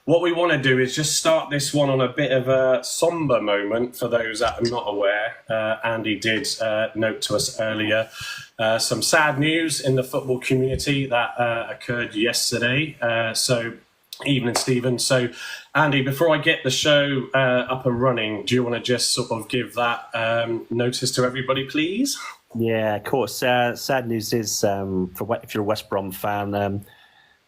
What we want to do is just start this one on a bit of a somber moment for those that are not aware. Andy did note to us earlier some sad news in the football community that occurred yesterday. Evening, Stephen. So, Andy, before I get the show up and running, do you want to just sort of give that notice to everybody, please? Yeah, of course. Sad news is, if you're a West Brom fan,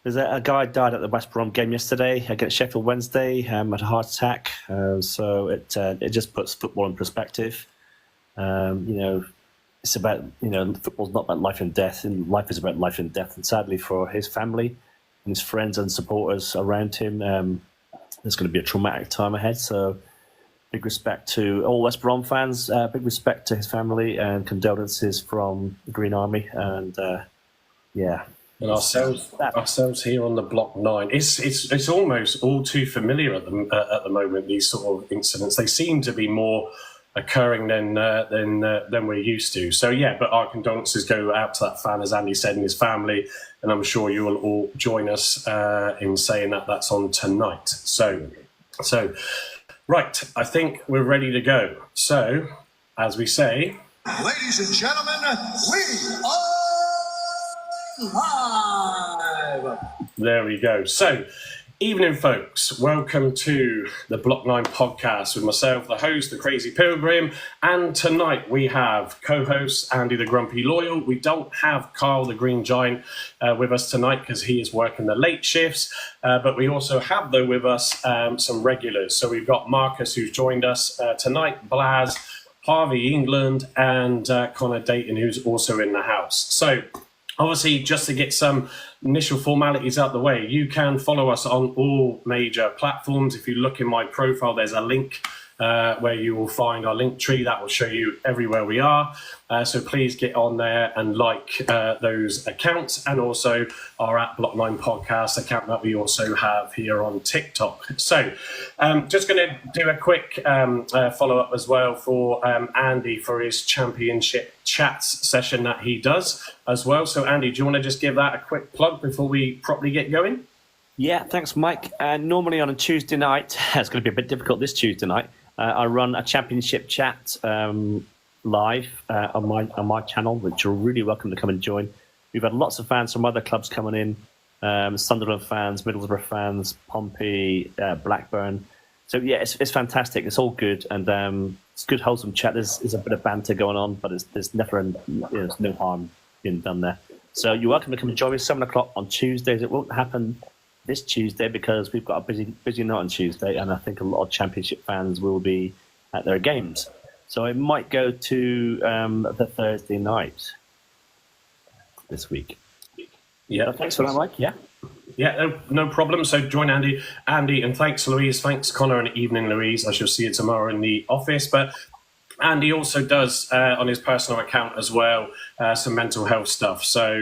there's a guy died at the West Brom game yesterday against Sheffield Wednesday, had a heart attack. So it just puts football in perspective. It's about, football's not about life and death, and life is about life and death. And sadly for his family, and his friends and supporters around him, there's going to be a traumatic time ahead. So big respect to all West Brom fans, big respect to his family, and condolences from the Green Army. And And ourselves here on the Block 9, it's almost all too familiar at the moment. These sort of incidents, they seem to be more occurring than we're used to. So yeah, but our condolences go out to that fan, as Andy said, and his family, and I'm sure you will all join us in saying that that's on tonight. So right, I think we're ready to go. So, as we say, ladies and gentlemen, we are live. There we go. So, evening, folks. Welcome to the Block 9 podcast with myself, the host, the Crazy Pilgrim. And tonight we have co-host Andy the Grumpy Loyal. We don't have Carl the Green Giant with us tonight because he is working the late shifts. But we also have, though, with us some regulars. So we've got Marcus, who's joined us tonight, Blaz, Harvey England, and Connor Dayton, who's also in the house. So obviously, just to get some initial formalities out the way, you can follow us on all major platforms. If you look in my profile, there's a link where you will find our link tree that will show you everywhere we are. So please get on there and like those accounts, and also our at Block 9 podcast account that we also have here on TikTok. So just going to do a quick follow-up as well for Andy for his championship chats session that he does as well. So Andy, do you want to just give that a quick plug before we properly get going? Yeah, thanks, Mike. Normally on a Tuesday night, it's going to be a bit difficult this Tuesday night. I run a championship chat live on my channel, which you're really welcome to come and join. We've had lots of fans from other clubs coming in, Sunderland fans, Middlesbrough fans, Pompey, Blackburn. So yeah, it's fantastic. It's all good, and it's good wholesome chat. There's a bit of banter going on, but there's no harm being done there. So you're welcome to come and join me 7 o'clock on Tuesdays. It won't happen this Tuesday because we've got a busy night on Tuesday, and I think a lot of championship fans will be at their games. So it might go to the Thursday night this week. Yeah, so thanks for that, Mike. Yeah, no problem. So join Andy, and thanks, Louise. Thanks, Connor, and evening, Louise. I shall see you tomorrow in the office. But Andy also does on his personal account as well some mental health stuff. So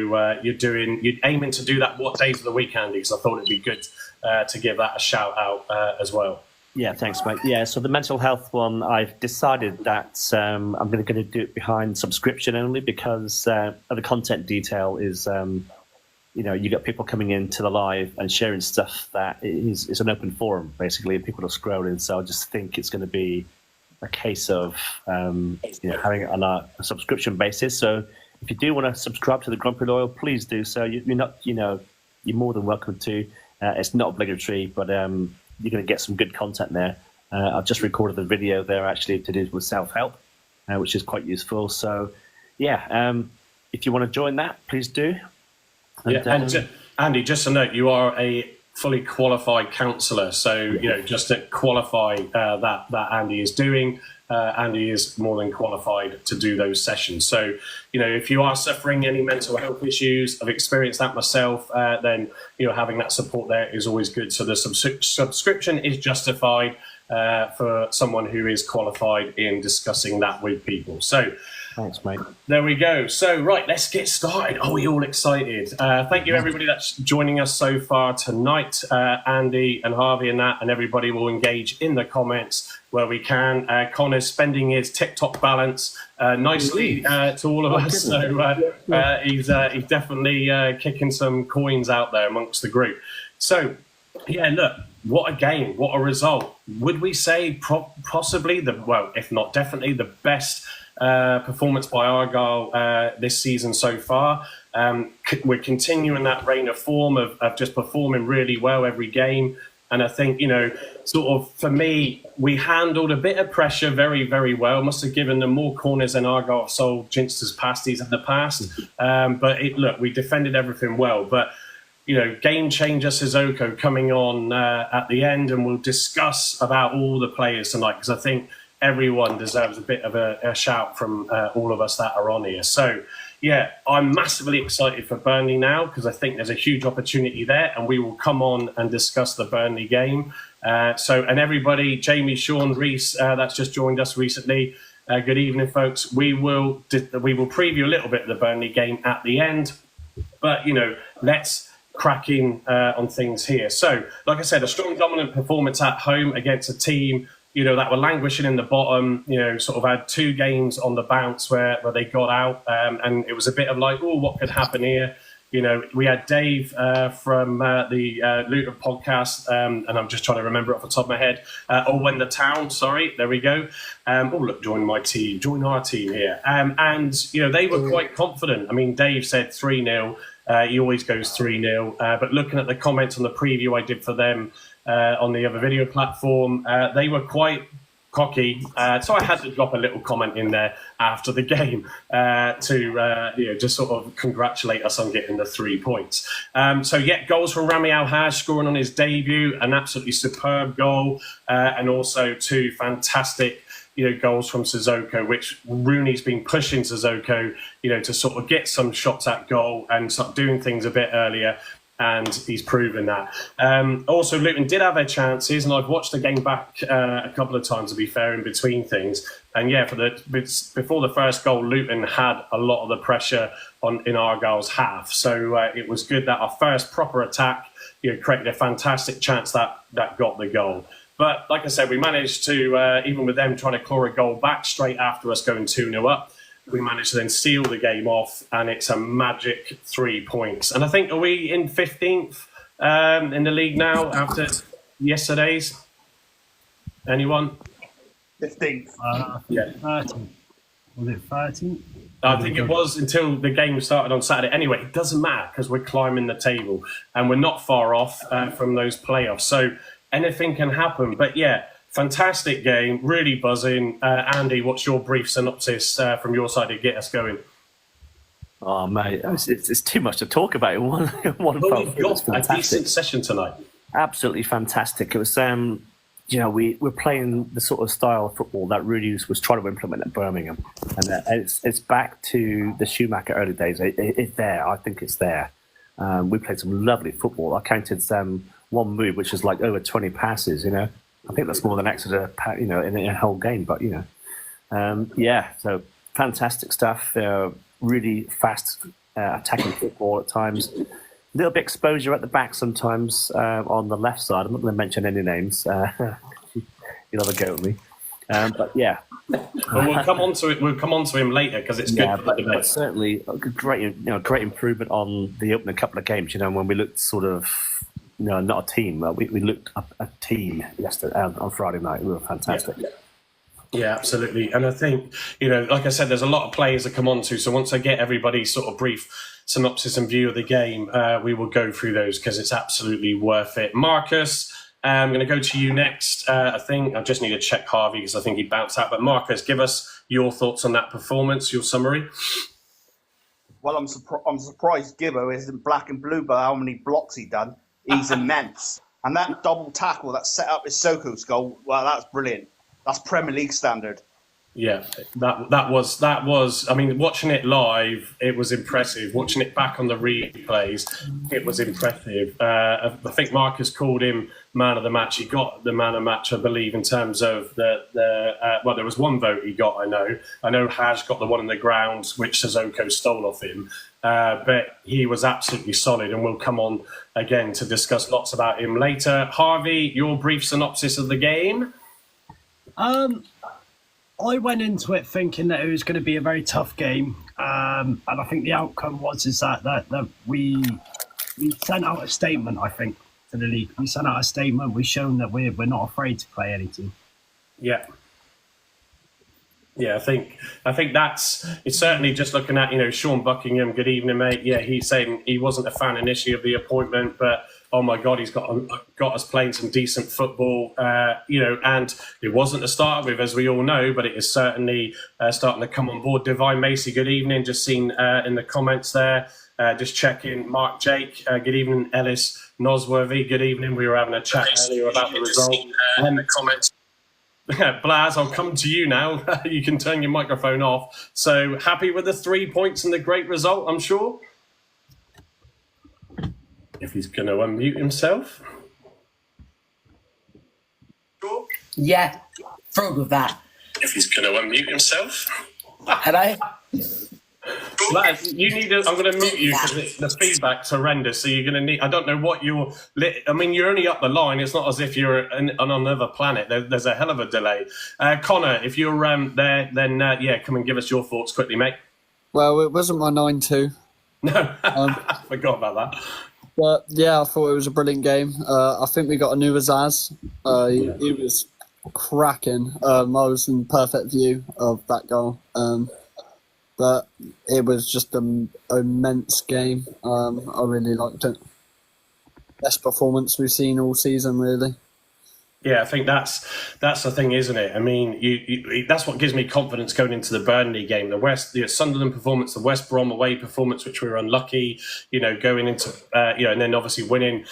you're aiming to do that what days of the week, Andy? So I thought it'd be good to give that a shout out as well. Yeah, thanks, mate. Yeah, so the mental health one, I've decided that I'm going to do it behind subscription only because the content detail is, you got people coming into the live and sharing stuff that is an open forum, basically, and people are scrolling. So I just think it's going to be a case of having it on a subscription basis. So if you do want to subscribe to the Grumpy Loyal, please do so. You're more than welcome to. It's not obligatory, but you're going to get some good content there. I've just recorded the video there actually to do with self-help, which is quite useful. So yeah, if you want to join that, please do. And Andy, just a note, you are a fully qualified counsellor. So, just to qualify that Andy is doing, Andy is more than qualified to do those sessions. So, if you are suffering any mental health issues, I've experienced that myself, then, having that support there is always good. So the subscription is justified for someone who is qualified in discussing that with people. So, thanks, mate. There we go. So, right, let's get started. Are we all excited? Thank you, everybody that's joining us so far tonight. Andy and Harvey and everybody will engage in the comments where we can. Connor's spending his TikTok balance nicely to all of us. So he's definitely kicking some coins out there amongst the group. So Yeah, look, what a game, what a result. Would we say possibly if not definitely, the best performance by Argyle this season so far? We're continuing that reign of form of just performing really well every game. And I think, sort of for me, we handled a bit of pressure very, very well. Must have given them more corners than Argyle sold Ginster's pasties in the past. But we defended everything well. But game changer Cissoko coming on at the end, and we'll discuss about all the players tonight because I think everyone deserves a bit of a shout from all of us that are on here. So, yeah, I'm massively excited for Burnley now because I think there's a huge opportunity there, and we will come on and discuss the Burnley game. And everybody, Jamie, Sean, Reese, that's just joined us recently. Good evening, folks. We will preview a little bit of the Burnley game at the end, but let's cracking on things here. So, like I said, a strong, dominant performance at home against a team, that were languishing in the bottom, sort of had 2 games on the bounce where they got out. And it was a bit of like, what could happen here? We had Dave from the Luton podcast, and I'm just trying to remember it off the top of my head. When the Town, sorry, there we go. Join our team here. And they were quite confident. I mean, Dave said 3-0. He always goes 3-0. But looking at the comments on the preview I did for them on the other video platform, they were quite cocky. So I had to drop a little comment in there after the game to just sort of congratulate us on getting the 3 points. Goals from Rami Al-Haj scoring on his debut, an absolutely superb goal, and also 2 fantastic goals from Cissoko, which Rooney's been pushing Cissoko, to sort of get some shots at goal and start doing things a bit earlier. And he's proven that. Also, Luton did have their chances, and I've watched the game back a couple of times, to be fair, in between things. And before the first goal, Luton had a lot of the pressure in Argyle's half. So it was good that our first proper attack created a fantastic chance that got the goal. But like I said, we managed to, even with them trying to claw a goal back straight after us going 2-0 up, we managed to then seal the game off, and it's a magic 3 points. And I think, are we in 15th in the league now after yesterday's? Anyone? 15th. Yeah. 13. Was it 13? I think it was until the game started on Saturday. Anyway, it doesn't matter because we're climbing the table and we're not far off from those playoffs. So anything can happen. But yeah, fantastic game, really buzzing. Andy, what's your brief synopsis from your side to get us going? Oh, mate, it's too much to talk about in one We've got a decent session tonight. Absolutely fantastic. It was, we're playing the sort of style of football that really was trying to implement at Birmingham. And it's back to the Schumacher early days. It's there. I think it's there. We played some lovely football. I counted one move, which is like over 20 passes, I think that's more than Exeter, in a whole game. But, so fantastic stuff. Really fast attacking football at times. A little bit exposure at the back sometimes on the left side. I'm not going to mention any names. You'll have a go at me. But yeah. Well, we'll come on to it. We'll come on to him later because it's good for the debate. But certainly a great improvement on the opening couple of games. When we looked sort of, not a team. We looked up a team yesterday on Friday night. We were fantastic. Yeah, absolutely. And I think, like I said, there's a lot of players to come on to. So once I get everybody's sort of brief synopsis and view of the game, we will go through those because it's absolutely worth it. Marcus, I'm going to go to you next. I think I just need to check Harvey because I think he bounced out. But Marcus, give us your thoughts on that performance, your summary. Well, I'm surprised Gibbo isn't black and blue by how many blocks he done. He's immense. And that double tackle that set up Sissoko's goal, well, that's brilliant. That's Premier League standard. Yeah, that was. I mean, watching it live, it was impressive. Watching it back on the replays, it was impressive. I think Marcus called him man of the match. He got the man of the match, I believe, in terms of there was one vote he got. I know Haj got the one in the ground, which Cissoko stole off him. But he was absolutely solid, and we'll come on again to discuss lots about him later. Harvey, your brief synopsis of the game. I went into it thinking that it was going to be a very tough game, and I think the outcome was that we sent out a statement. I think to the league. We sent out a statement. We've shown that we're not afraid to play any team. Yeah. Yeah, I think it's certainly just looking at, Sean Buckingham, good evening, mate. Yeah, he's saying he wasn't a fan initially of the appointment, but oh my God, he's got us playing some decent football, and it wasn't to start with, as we all know, but it is certainly starting to come on board. Divine Macy, good evening. Just seen in the comments there, just checking. Mark Jake, good evening. Ellis Nosworthy, good evening. We were having a chat earlier about the result. In the comments. Blaz, I'll come to you now. You can turn your microphone off. So happy with the 3 points and the great result, I'm sure. If he's going to unmute himself. Sure. Yeah, thrilled with that. If he's going to unmute himself. Hello? Blaz, I'm going to mute you because the feedback's horrendous. So you're going to need. I don't know what you're. You're only up the line. It's not as if you're on another planet. There's a hell of a delay. Connor, if you're there, then come and give us your thoughts quickly, mate. Well, it wasn't my 9-2. No, I forgot about that. But yeah, I thought it was a brilliant game. I think we got a new Azaz. He was cracking. I was in perfect view of that goal. But it was just an immense game. I really liked it. Best performance we've seen all season, really. Yeah, I think that's the thing, isn't it? I mean, you that's what gives me confidence going into the Burnley game. The Sunderland performance, the West Brom away performance, which we were unlucky, going into, and then obviously winning,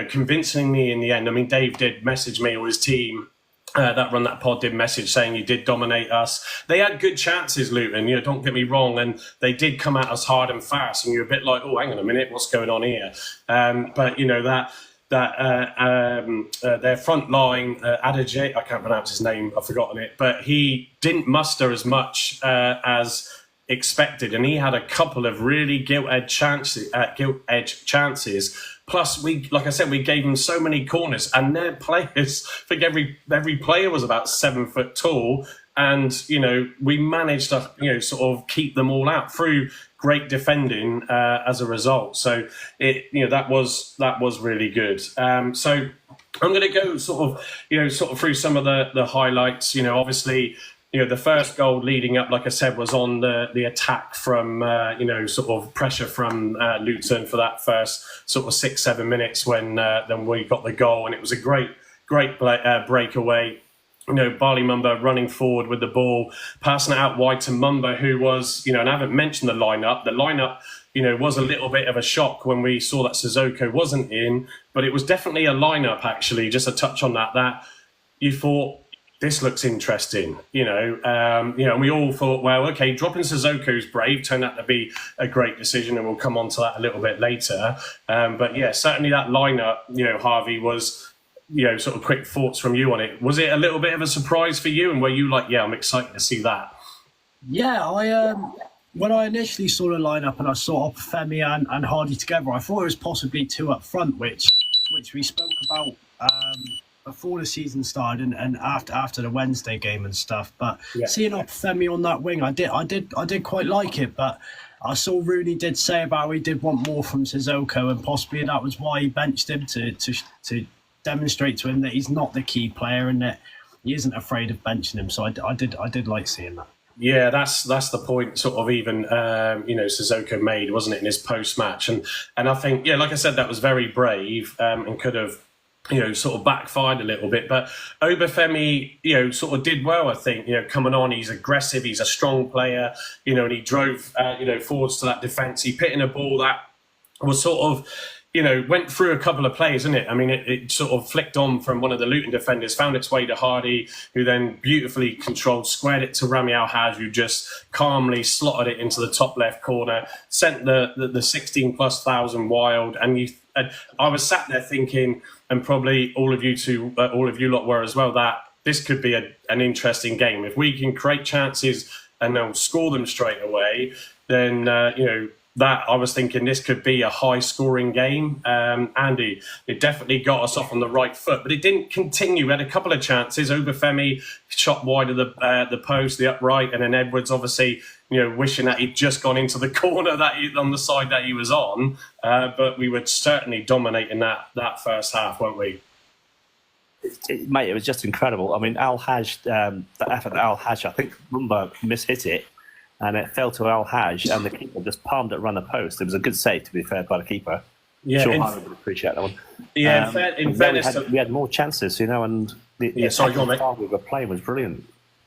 convincingly in the end. I mean, Dave did message me or his team. That Run That Pod did message saying you did dominate us. They had good chances, Luton, don't get me wrong, and they did come at us hard and fast, and you're a bit like, oh, hang on a minute, what's going on here? But their front line, Adajay, I can't pronounce his name, I've forgotten it, but he didn't muster as much as expected, and he had a couple of really gilt-edged chances. Plus, we gave them so many corners, and their players, I think every player was about 7 foot tall, and we managed to sort of keep them all out through great defending as a result. So that was really good. So I'm going to go sort of through some of the highlights. Obviously. The first goal leading up, like I said, was on the attack from, sort of pressure from Luton for that first sort of 6-7 minutes when then we got the goal. And it was a great breakaway. Barley Mumba running forward with the ball, passing it out wide to Mumba, who was, and I haven't mentioned the lineup. The lineup, was a little bit of a shock when we saw that Cissoko wasn't in, but it was definitely a lineup, actually, just a touch on that you thought, this looks interesting, and we all thought, well, okay, dropping Sissoko's brave turned out to be a great decision, and we'll come on to that a little bit later. But yeah, certainly that lineup, Harvey, was, sort of quick thoughts from you on it. Was it a little bit of a surprise for you, and were you like, yeah, I'm excited to see that? Yeah, when I initially saw the lineup and I saw Femi and Hardy together, I thought it was possibly two up front, which we spoke about before the season started and after the Wednesday game and stuff. But seeing Femi on that wing, I did quite like it. But I saw Rooney did say about he did want more from Cissoko, and possibly that was why he benched him to demonstrate to him that he's not the key player and that he isn't afraid of benching him. So I did like seeing that. Yeah, that's the point sort of even, Cissoko made, wasn't it, in his post-match. And I think, like I said, that was very brave and could have, sort of backfired a little bit. But Obafemi, sort of did well, I think, coming on. He's aggressive. He's a strong player, and he drove, forwards to that defence. He put in a ball that was sort of, went through a couple of players, didn't it? I mean, it sort of flicked on from one of the Luton defenders, found its way to Hardy, who then beautifully controlled, squared it to Rami Al-Haj, who just calmly slotted it into the top left corner, sent the 16,000+ wild. And I was sat there thinking, and probably all of you lot were as well, that this could be an interesting game. If we can create chances and they'll score them straight away, then, that I was thinking this could be a high-scoring game. Andy, it definitely got us off on the right foot, but it didn't continue. We had a couple of chances. Obafemi shot wide of the post, the upright, and then Edwards obviously, wishing that he'd just gone into the corner on the side that he was on. But we were certainly dominating that first half, weren't we? Mate, it was just incredible. I mean, Al-Haj, the effort that Al-Haj, I think Rumba mishit it, and it fell to Al-Haj, and the keeper just palmed it around the post. It was a good save, to be fair, by the keeper. Yeah, sure, I would appreciate that one. Yeah, in fairness, we had more chances, and the style we were playing was brilliant.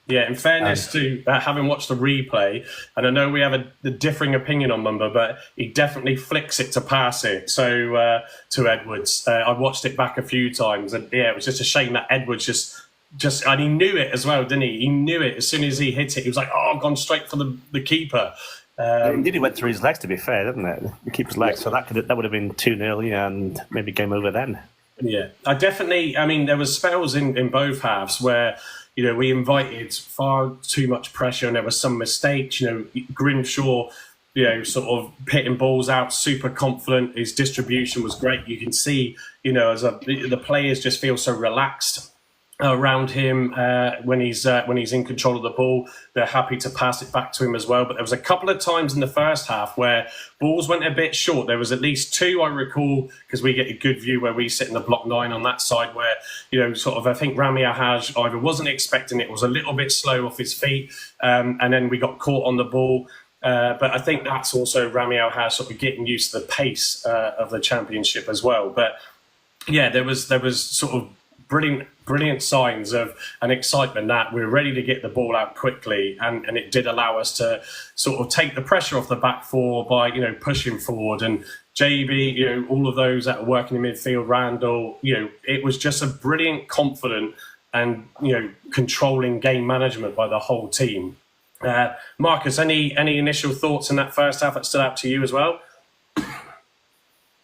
Yeah, in fairness to having watched the replay, and I know we have a differing opinion on Mumba, but he definitely flicks it to pass it. So to Edwards, I watched it back a few times, and it was just a shame that Edwards just and he knew it as well, didn't he? He knew it as soon as he hit it. He was like, "Oh, I've gone straight for the keeper." It nearly went through his legs, to be fair, didn't it? The keeper's legs. So that would have been 2-0, and maybe game over then. Yeah, I mean, there was spells in both halves where, we invited far too much pressure and there were some mistakes. Grimshaw, sort of hitting balls out, super confident. His distribution was great. You can see, as the players just feel so relaxed around him when he's in control of the ball. They're happy to pass it back to him as well. But there was a couple of times in the first half where balls went a bit short. There was at least two I recall, because we get a good view where we sit in the block 9 on that side, where I think Rami Al-Haj either wasn't expecting it, was a little bit slow off his feet, and then we got caught on the ball. But I think that's also Rami Al-Haj sort of getting used to the pace of the Championship as well. But yeah, there was sort of brilliant signs of an excitement that we're ready to get the ball out quickly, and it did allow us to sort of take the pressure off the back four by pushing forward. And JB, all of those that are working in midfield, Randall, it was just a brilliant, confident and controlling game management by the whole team. Marcus, any initial thoughts in that first half that stood out to you as well?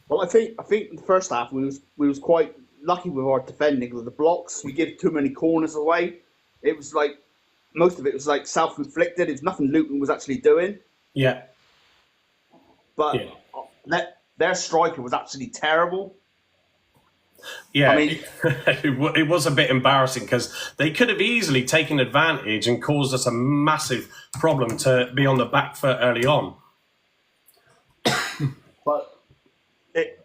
Well, I think in the first half we was quite lucky with our defending. With the blocks, we give too many corners away. It was like most of it was like self-inflicted. It's nothing Luton was actually doing. Yeah, but their striker was actually terrible. Yeah, I mean, it was a bit embarrassing because they could have easily taken advantage and caused us a massive problem to be on the back foot early on. But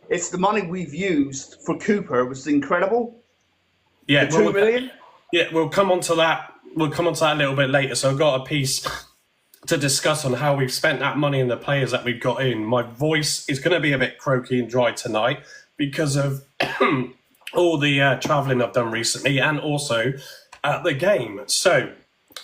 it's the money we've used for Cooper was incredible. Yeah, the 2 million. Yeah, we'll come on to that. We'll come on to that a little bit later. So I've got a piece to discuss on how we've spent that money and the players that we've got in. My voice is going to be a bit croaky and dry tonight because of all the travelling I've done recently and also at the game. So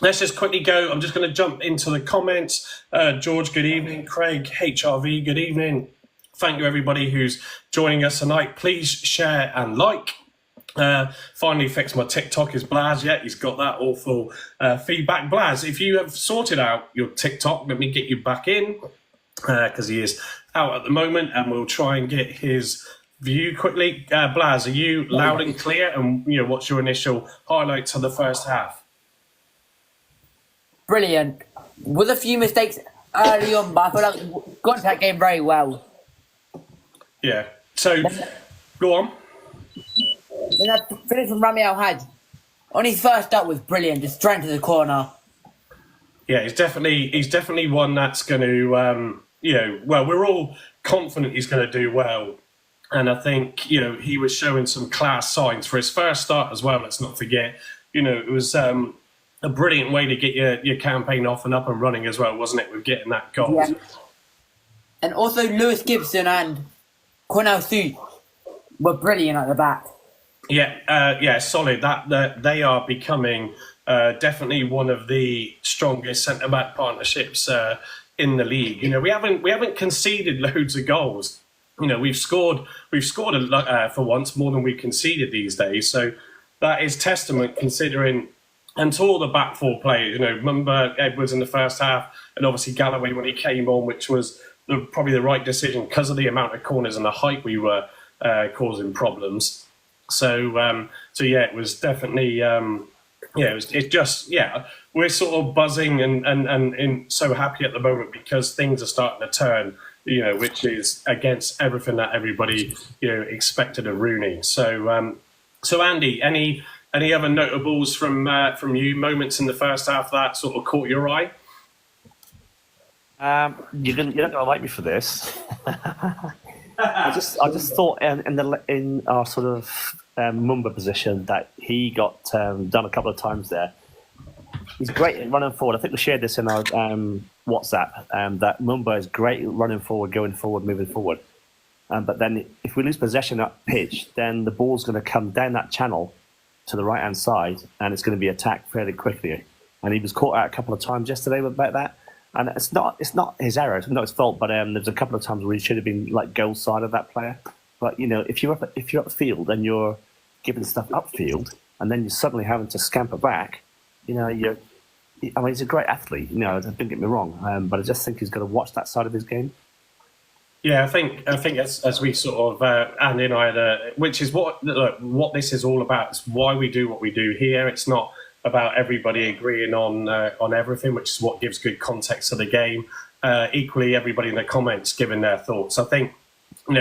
let's just quickly go. I'm just going to jump into the comments. George, good evening. Craig, HRV, good evening. Thank you, everybody who's joining us tonight. Please share and like. Finally fixed my TikTok. Is Blaz yet? He's got that awful feedback. Blaz, if you have sorted out your TikTok, let me get you back in because he is out at the moment and we'll try and get his view quickly. Blaz, are you loud and clear? And what's your initial highlights of the first half? Brilliant. With a few mistakes early on, but I feel like we got into that game very well. Yeah. So, go on. And that finish from Rami Al-Haj on his first up was brilliant, just straight into the corner. Yeah, he's definitely one that's going to, well, we're all confident he's going to do well. And I think, he was showing some class signs for his first start as well. Let's not forget, it was a brilliant way to get your campaign off and up and running as well, wasn't it, with getting that goal? Yeah. And also Lewis Gibson and Cornell Sue were brilliant at the back. Yeah, solid. That they are becoming definitely one of the strongest centre back partnerships in the league. We haven't conceded loads of goals. We've scored for once more than we conceded these days. So that is testament considering. And to all the back four players, Mumba, Edwards in the first half, and obviously Galloway when he came on, which was probably the right decision because of the amount of corners and the height we were causing problems. So yeah, it was definitely we're sort of buzzing and so happy at the moment because things are starting to turn. which is against everything that everybody expected of Rooney. So Andy, any other notables from you, moments in the first half that sort of caught your eye? You're not going to like me for this. I just thought in our sort of Mumba position that he got done a couple of times there. He's great at running forward. I think we shared this in our WhatsApp, that Mumba is great at running forward, going forward, moving forward. But then if we lose possession at pitch, then the ball's going to come down that channel to the right-hand side, and it's going to be attacked fairly quickly. And he was caught out a couple of times yesterday about that. And it's not his error, it's not his fault. But there's a couple of times where he should have been like goal side of that player. But if you're upfield and you're giving stuff upfield, and then you're suddenly having to scamper back, he's a great athlete. Don't get me wrong, but I just think he's got to watch that side of his game. Yeah, I think as we sort of Andy and I which is what this is all about. It's why we do what we do here. It's not about everybody agreeing on everything, which is what gives good context to the game. Equally, everybody in the comments giving their thoughts. I think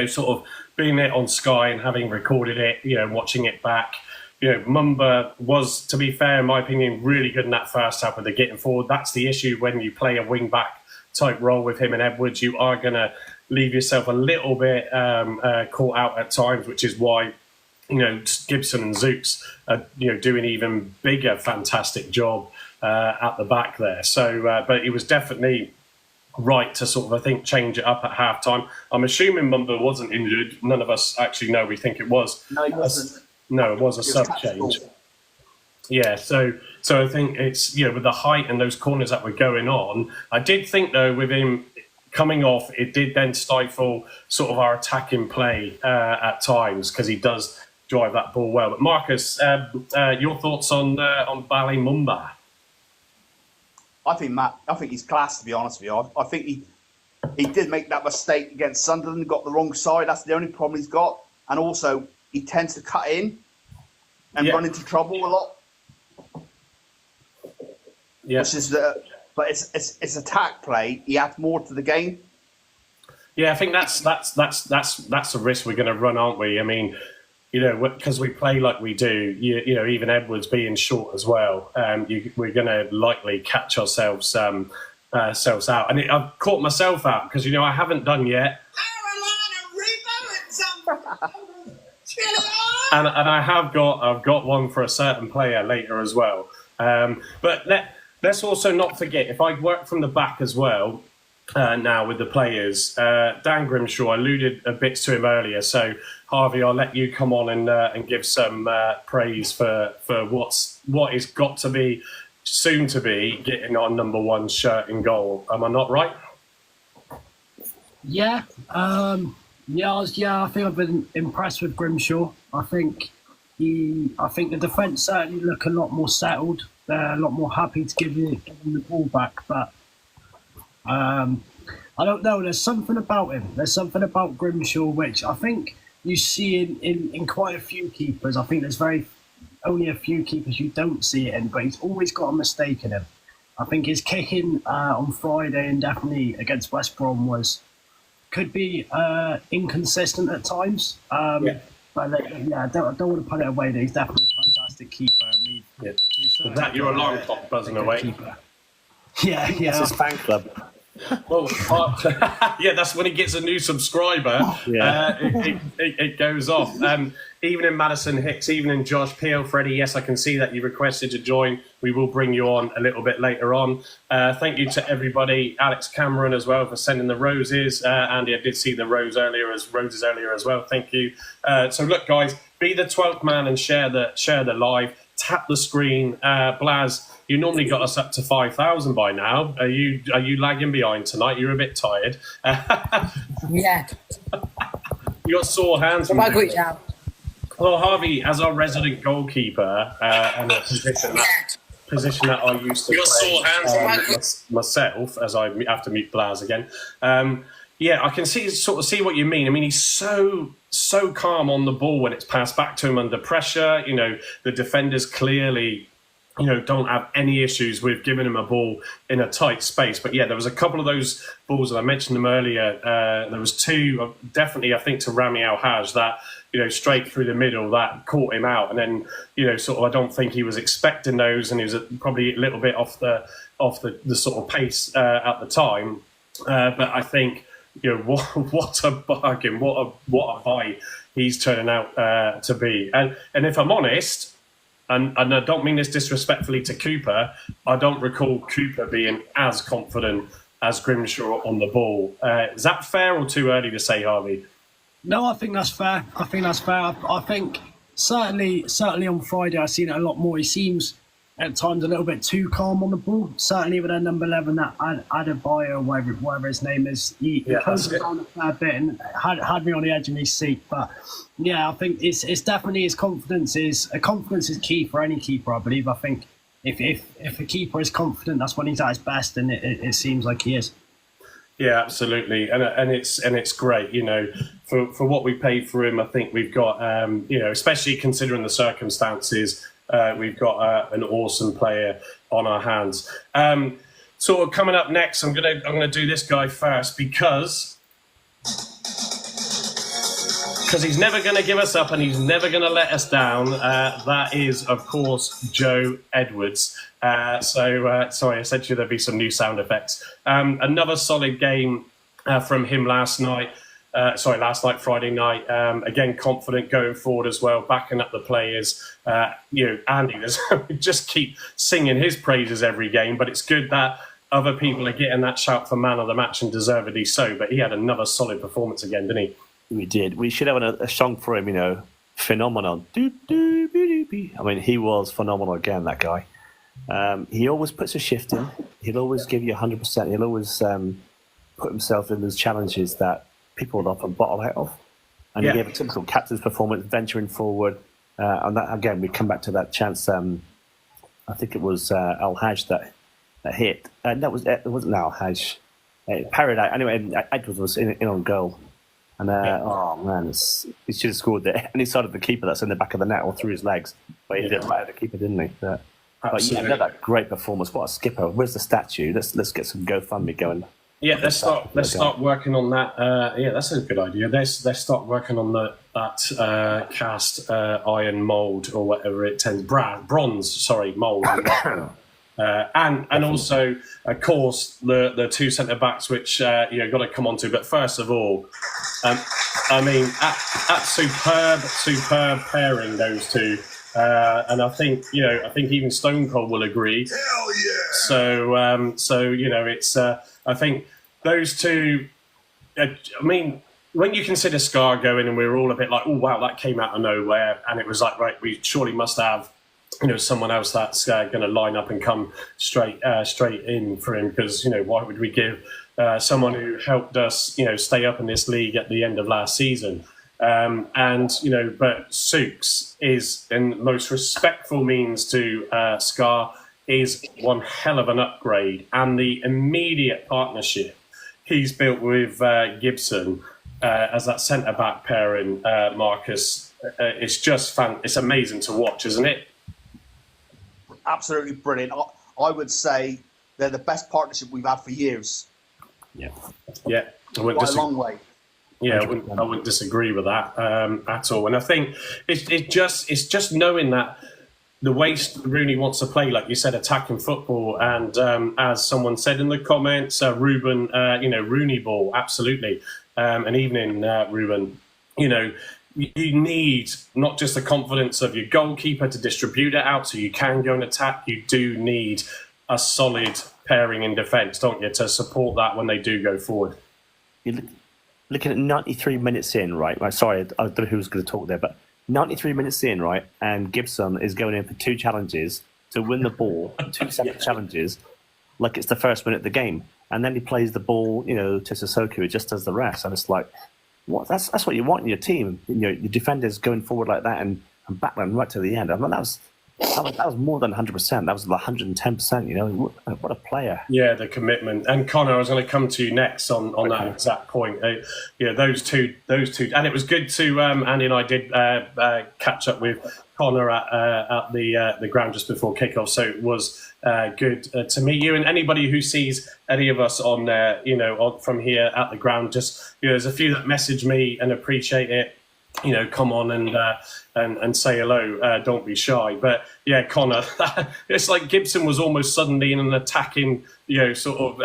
sort of being there on Sky and having recorded it, watching it back. Mumba was, to be fair, in my opinion, really good in that first half with the getting forward. That's the issue when you play a wing back type role with him and Edwards. You are going to leave yourself a little bit caught out at times, which is why Gibson and Zooks are doing even bigger, fantastic job at the back there. So, but it was definitely right to sort of, I think, change it up at half time. I'm assuming Mumba wasn't injured. None of us actually know. We think it was. No, he wasn't. No, it was a sub change. Yeah, so I think it's with the height and those corners that were going on. I did think though with him coming off, it did then stifle sort of our attacking play at times because he does drive that ball well. But Marcus, your thoughts on Bali Mumba? I think he's class, to be honest with you. I think he did make that mistake against Sunderland, got the wrong side. That's the only problem he's got. And also, he tends to cut in and run into trouble a lot. Yeah. But it's attack play. He adds more to the game. Yeah, I think that's a risk we're going to run, aren't we? I mean, because we play like we do, even Edwards being short as well, we're going to likely catch ourselves out. And I've caught myself out because, I haven't done yet. and I've got one for a certain player later as well. But let's also not forget, if I work from the back as well, now with the players, Dan Grimshaw, I alluded a bit to him earlier. So Harvey, I'll let you come on and give some praise for what is got to be soon to be getting our number one shirt in goal. Am I not right? Yeah. I think I've been impressed with Grimshaw. I think the defence certainly look a lot more settled. They're a lot more happy to give him the ball back. But I don't know. There's something about him. There's something about Grimshaw which I think you see in quite a few keepers. I think there's only a few keepers you don't see it in, but he's always got a mistake in him. I think his kicking on Friday and definitely against West Brom could be inconsistent at times. But I don't want to put it away that he's definitely a fantastic keeper. Is that your alarm clock buzzing away? Keeper. Yeah. It's his fan club. Well, that's when he gets a new subscriber. It goes off. Evening, Madison Hicks. Evening, Josh Peel. Freddie, yes, I can see that you requested to join. We will bring you on a little bit later on. Thank you to everybody. Alex Cameron as well for sending the roses. Andy, I did see the roses earlier as well. Thank you. So look, guys, be the 12th man and share the live. Tap the screen. Blaz, you normally got us up to 5,000 by now. Are you lagging behind tonight? You're a bit tired. Yeah. You got sore hands. Well, Harvey, as our resident goalkeeper and a position that I used to play myself, as I have to mute Blaz again. I can see what you mean. I mean, he's so calm on the ball when it's passed back to him under pressure. The defenders clearly don't have any issues with giving him a ball in a tight space. But yeah, there was a couple of those balls that I mentioned them earlier. There was two, definitely, I think, to Rami Al-Haj that, straight through the middle that caught him out. And then, sort of, I don't think he was expecting those, and he was probably a little bit off the sort of pace at the time. But I think, what a bargain, what a buy he's turning out to be. And if I'm honest, and I don't mean this disrespectfully to Cooper, I don't recall Cooper being as confident as Grimshaw on the ball. Is that fair or too early to say, Harvey? No, I think that's fair. I think certainly on Friday I've seen it a lot more. He seems at times a little bit too calm on the ball. Certainly with that number 11, that Adebayo, whatever his name is, he closed it down a fair bit and had me on the edge of my seat. But yeah, I think it's definitely his confidence is key for any keeper, I believe. I think if a keeper is confident, that's when he's at his best, and it seems like he is. Yeah, absolutely, and it's great, for what we paid for him. I think we've got, especially considering the circumstances, we've got an awesome player on our hands. So coming up next, I'm gonna do this guy first because he's never going to give us up and he's never going to let us down. That is, of course, Joe Edwards. Sorry, I said to you there'd be some new sound effects. Another solid game from him last night, Friday night. Again, confident going forward as well, backing up the players. Andy, we just keep singing his praises every game, but it's good that other people are getting that shout for man of the match, and deservedly so. But he had another solid performance again, didn't he? We did. We should have a song for him, phenomenal. I mean, he was phenomenal again, that guy. He always puts a shift in. He'll always give you 100%. He'll always put himself in those challenges that people would often bottle out of. And he gave a typical captain's performance, venturing forward. And that, again, we come back to that chance. I think it was Al-Haj that hit. It wasn't Al-Haj. Parried out. Anyway, Edwards was in on goal. And oh man, he should have scored there. And he started the keeper that's in the back of the net or through his legs, but he did right at the keeper, didn't he? But yeah, that great performance. What a skipper! Where's the statue? Let's get some GoFundMe going. Yeah, let's start working on that. Yeah, that's a good idea. Let's start working on that cast iron mold or whatever it tends bronze mold. And also, of course, the two centre backs, which got to come on to. But first of all, I mean, at superb pairing, those two. And I think even Stone Cold will agree. Hell yeah! So it's I think those two. I mean, when you consider Scar going, and we were all a bit like, oh wow, that came out of nowhere, and it was like, right, we surely must have someone else that's going to line up and come straight in for him, because why would we give someone who helped us stay up in this league at the end of last season? But Souks is, in the most respectful means to Scar, is one hell of an upgrade, and the immediate partnership he's built with Gibson as that centre back pairing, Marcus, it's just it's amazing to watch, isn't it? Absolutely brilliant. I would say they're the best partnership we've had for years. Yeah. By a long way. Yeah, I wouldn't disagree with that at all. And I think it's just knowing that the way Rooney wants to play, like you said, attacking football, and as someone said in the comments, Ruben, Rooney ball, absolutely. An evening, Ruben. You need not just the confidence of your goalkeeper to distribute it out so you can go and attack. You do need a solid pairing in defence, don't you, to support that when they do go forward. You're looking at 93 minutes in, right? Sorry, I don't know who was going to talk there, but 93 minutes in, right? And Gibson is going in for two challenges to win the ball, two separate challenges, like it's the first minute of the game. And then he plays the ball, to Cissoko, who just does the rest. And it's like, what? That's what you want in your team. Your defenders going forward like that and battling right to the end. I mean, that That was more than 100%. That was like 110%. You know, what a player. Yeah, the commitment. And Connor, I was going to come to you next on that exact point. Those two, and it was good to Andy and I did catch up with Connor at the ground just before kickoff. So it was good to meet you. And anybody who sees any of us on from here at the ground, just there's a few that message me and appreciate it. Come on and say hello. Don't be shy. But yeah, Connor, it's like Gibson was almost suddenly in an attacking, sort of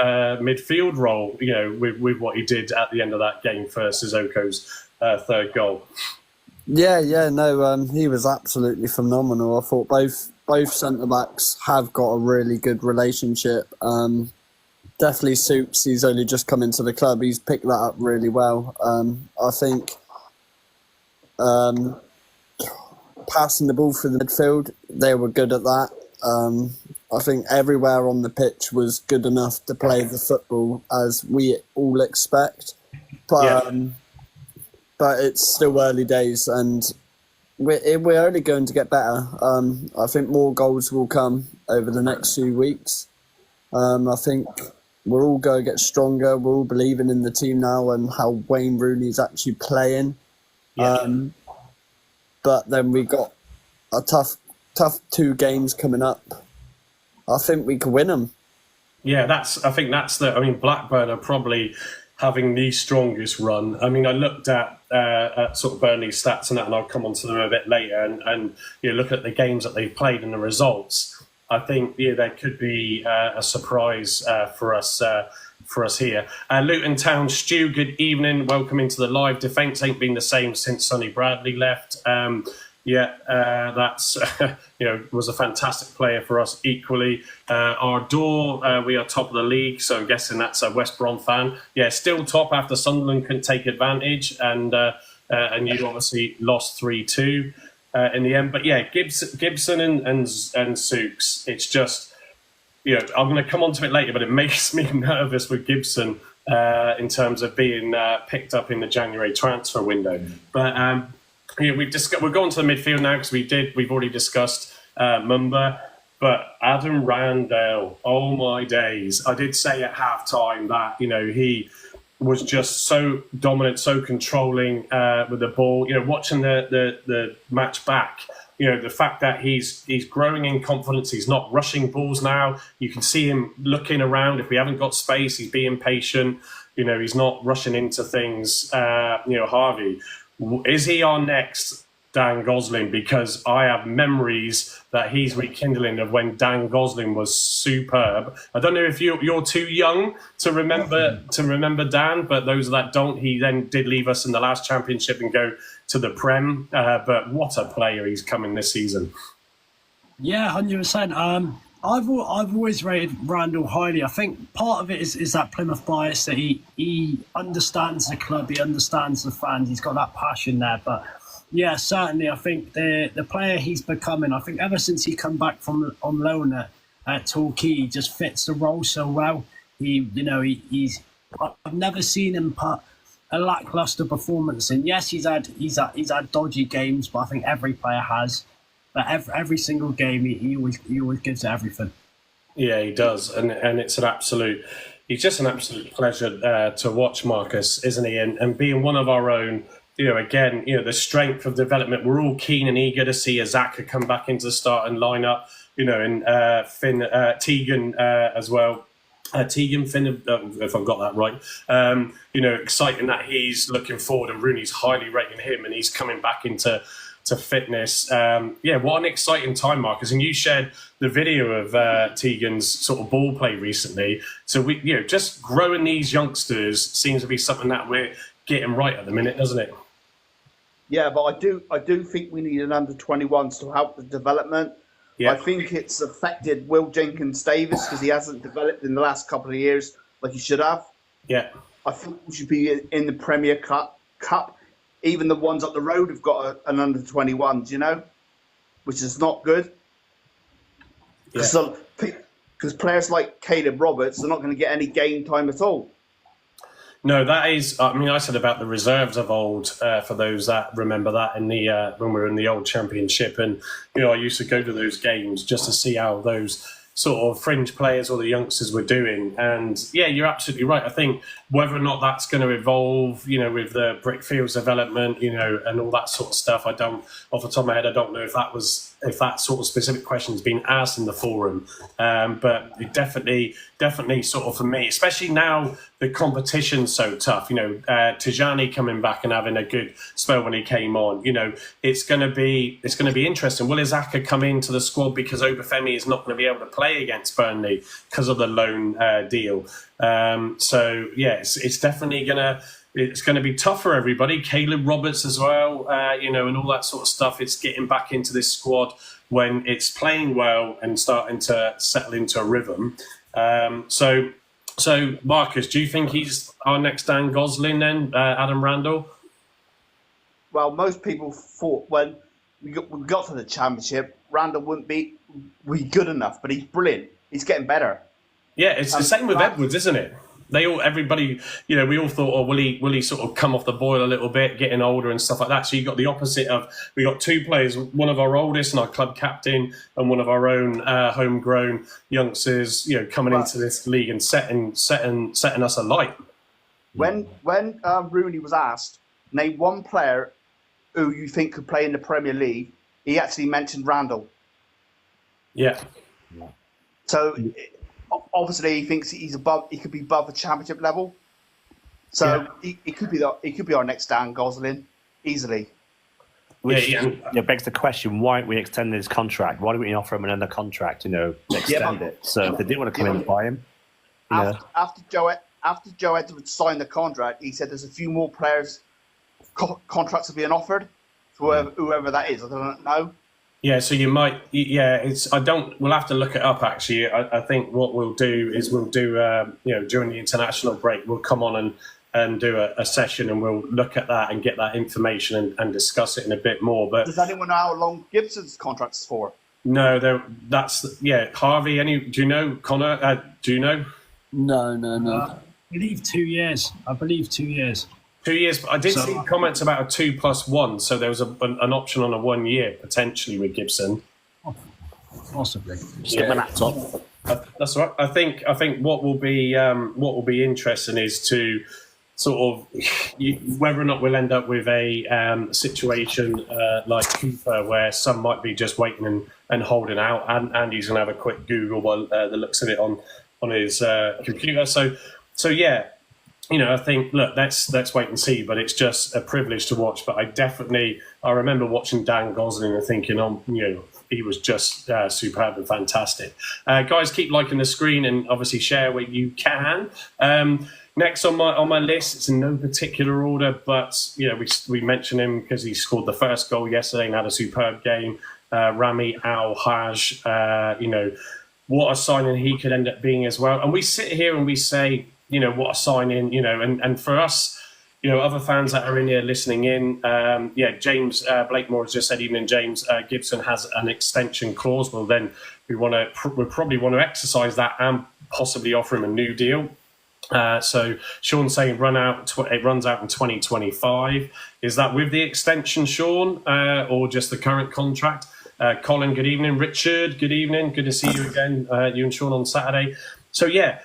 midfield role, with what he did at the end of that game forCissoko's third goal. Yeah, no, he was absolutely phenomenal. I thought both centre backs have got a really good relationship. Definitely Soups. He's only just come into the club. He's picked that up really well. I think. Passing the ball through the midfield, they were good at that. I think everywhere on the pitch was good enough to play the football as we all expect. But it's still early days, and we're only going to get better. I think more goals will come over the next few weeks. I think we're all going to get stronger. We're all believing in the team now and how Wayne Rooney's actually playing. Yeah. But then we got a tough 2 games coming up. I think we can win them. Yeah, Blackburn are probably having the strongest run. I mean, I looked at sort of Burnley's stats and that, and I'll come on to them a bit later. And look at the games that they've played and the results. I think there could be a surprise for us. For us here. Luton Town, Stu, good evening. Welcome into the live. Defence ain't been the same since Sonny Bradley left. That's was a fantastic player for us equally. Our door, we are top of the league, so I'm guessing that's a West Brom fan. Yeah, still top after Sunderland couldn't take advantage, and you obviously lost 3-2 in the end. But yeah, Gibson and Souks, it's just. I'm going to come on to it later, but it makes me nervous with Gibson in terms of being picked up in the January transfer window. But we're going to the midfield now because we've already discussed Mumba. But Adam Randell, oh my days! I did say at halftime that he was just so dominant, so controlling with the ball. Watching the match back. The fact that he's growing in confidence, he's not rushing balls now. You can see him looking around. If we haven't got space, he's being patient. He's not rushing into things. Harvey, is he our next Dan Gosling? Because I have memories that he's rekindling of when Dan Gosling was superb. I don't know if you're too young to remember Dan, but those that don't, he then did leave us in the last championship and go to the Prem. But what a player he's coming this season. Yeah, 100%. I've always rated Randall highly. I think part of it is that Plymouth bias, that he understands the club, he understands the fans, he's got that passion there. But yeah, certainly I think the player he's becoming, I think ever since he come back from on loan at Torquay, he just fits the role so well. I've never seen him put a lackluster performance in. Yes, he's had dodgy games, but I think every player has. But every single game, he always gives it everything. Yeah, he does, and it's he's just an absolute pleasure to watch, Marcus, isn't he? And being one of our own, again, the strength of development. We're all keen and eager to see Azaka come back into the starting lineup. And Finn Tegan as well. Tegan Finn, if I've got that right. Exciting that he's looking forward, and Rooney's highly rating him, and he's coming back into fitness. What an exciting time, Marcus. And you shared the video of Tegan's sort of ball play recently. So we, just growing these youngsters seems to be something that we're getting right at the minute, doesn't it? Yeah, but I do think we need an under-21s to help the development. Yeah. I think it's affected Will Jenkins-Davis because he hasn't developed in the last couple of years like he should have. Yeah. I think we should be in the Premier Cup. Even the ones up the road have got an under-21s, which is not good. Because players like Caleb Roberts are not going to get any game time at all. No, that is. I mean, I said about the reserves of old. For those that remember that in the when we were in the old Championship, and I used to go to those games just to see how those sort of fringe players or the youngsters were doing. And yeah, you're absolutely right. I think whether or not that's going to evolve, with the Brickfields development, and all that sort of stuff, I don't, off the top of my head, I don't know if that sort of specific question has been asked in the forum. But it definitely sort of for me, especially now the competition's so tough, Tijani coming back and having a good spell when he came on, it's going to be interesting. Will Isaka come into the squad because Obafemi is not going to be able to play against Burnley because of the loan deal? So yeah, it's definitely it's going to be tough for everybody. Caleb Roberts as well, and all that sort of stuff. It's getting back into this squad when it's playing well and starting to settle into a rhythm. So Marcus, do you think he's our next Dan Gosling then, Adam Randall? Well, most people thought when we got to the Championship, Randall wouldn't be good enough, but he's brilliant. He's getting better. Yeah, it's the same with Edwards, isn't it? Everybody, we all thought, will he sort of come off the boil a little bit, getting older and stuff like that. So you got the opposite of, we got two players, one of our oldest and our club captain, and one of our own homegrown youngsters, coming into this league and setting us alight. When Rooney was asked, name one player who you think could play in the Premier League, he actually mentioned Randall. Yeah. So obviously he thinks he could be above the Championship level. So he could be our next Dan Gosling easily. Which begs the question: why don't we extend his contract? Why don't we offer him another contract? Extend it. So if they do want to come in and buy him, after Joe Edwards signed the contract, he said there's a few more players contracts are being offered to whoever that is. I don't know. Yeah, so you might. Yeah, we'll have to look it up. Actually, I think what we'll do is during the international break, we'll come on and do a session, and we'll look at that and get that information and discuss it in a bit more. But does anyone know how long Gibson's contract's for? No, Harvey. Do you know, Connor? Do you know? No. I believe 2 years. 2 years, but I did see comments about a 2+1, so there was an option on a 1 year potentially with Gibson. Possibly. Just get my laptop. That's right. I think what will be interesting is to sort of whether or not we'll end up with a situation like Cooper, where some might be just waiting and holding out, and Andy's going to have a quick Google while the looks of it on his computer. So yeah. I think, look, let's wait and see, but it's just a privilege to watch. But I remember watching Dan Gosling and thinking, he was just superb and fantastic. Guys, keep liking the screen and obviously share where you can. Next on my list, it's in no particular order, but we mentioned him because he scored the first goal yesterday and had a superb game. Rami Al-Haj, what a signing he could end up being as well. And we sit here and we say, what a signing, and for us, other fans that are in here listening in, James Blakemore has just said, evening, James, Gibson has an extension clause. Well, then we probably want to exercise that and possibly offer him a new deal. So Sean's saying it runs out in 2025. Is that with the extension, Sean, or just the current contract? Colin, good evening. Richard, good evening. Good to see you again, you and Sean on Saturday. So yeah.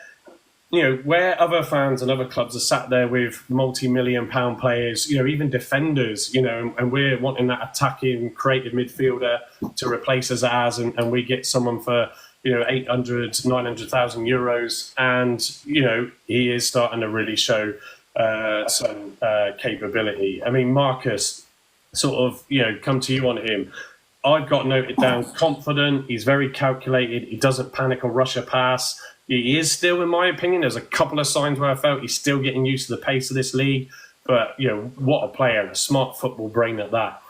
Where other fans and other clubs are sat there with multi-million-pound players, even defenders, and we're wanting that attacking, creative midfielder to replace Azaz, and we get someone for, 800, 900,000 euros, and, he is starting to really show some capability. I mean, Marcus, sort of, come to you on him. I've got noted down confident, he's very calculated, he doesn't panic or rush a pass. He is still, in my opinion, there's a couple of signs where I felt he's still getting used to the pace of this league. But, what a player, a smart football brain at that.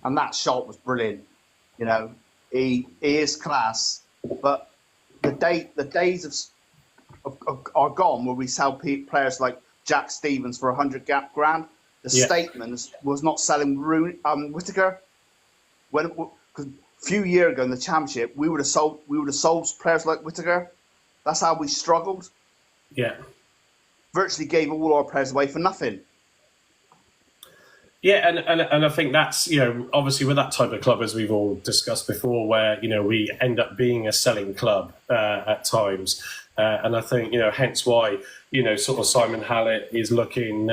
And that shot was brilliant. He is class. But the days are gone where we sell players like Jack Stevens for 100 grand. The statements was not selling Whittaker. Because a few years ago in the Championship, we would have sold players like Whittaker. That's how we struggled. Yeah. virtually gave all our players away for nothing. Yeah, and I think that's, obviously with that type of club, as we've all discussed before, where, we end up being a selling club at times. And I think, hence why, sort of Simon Hallett is looking,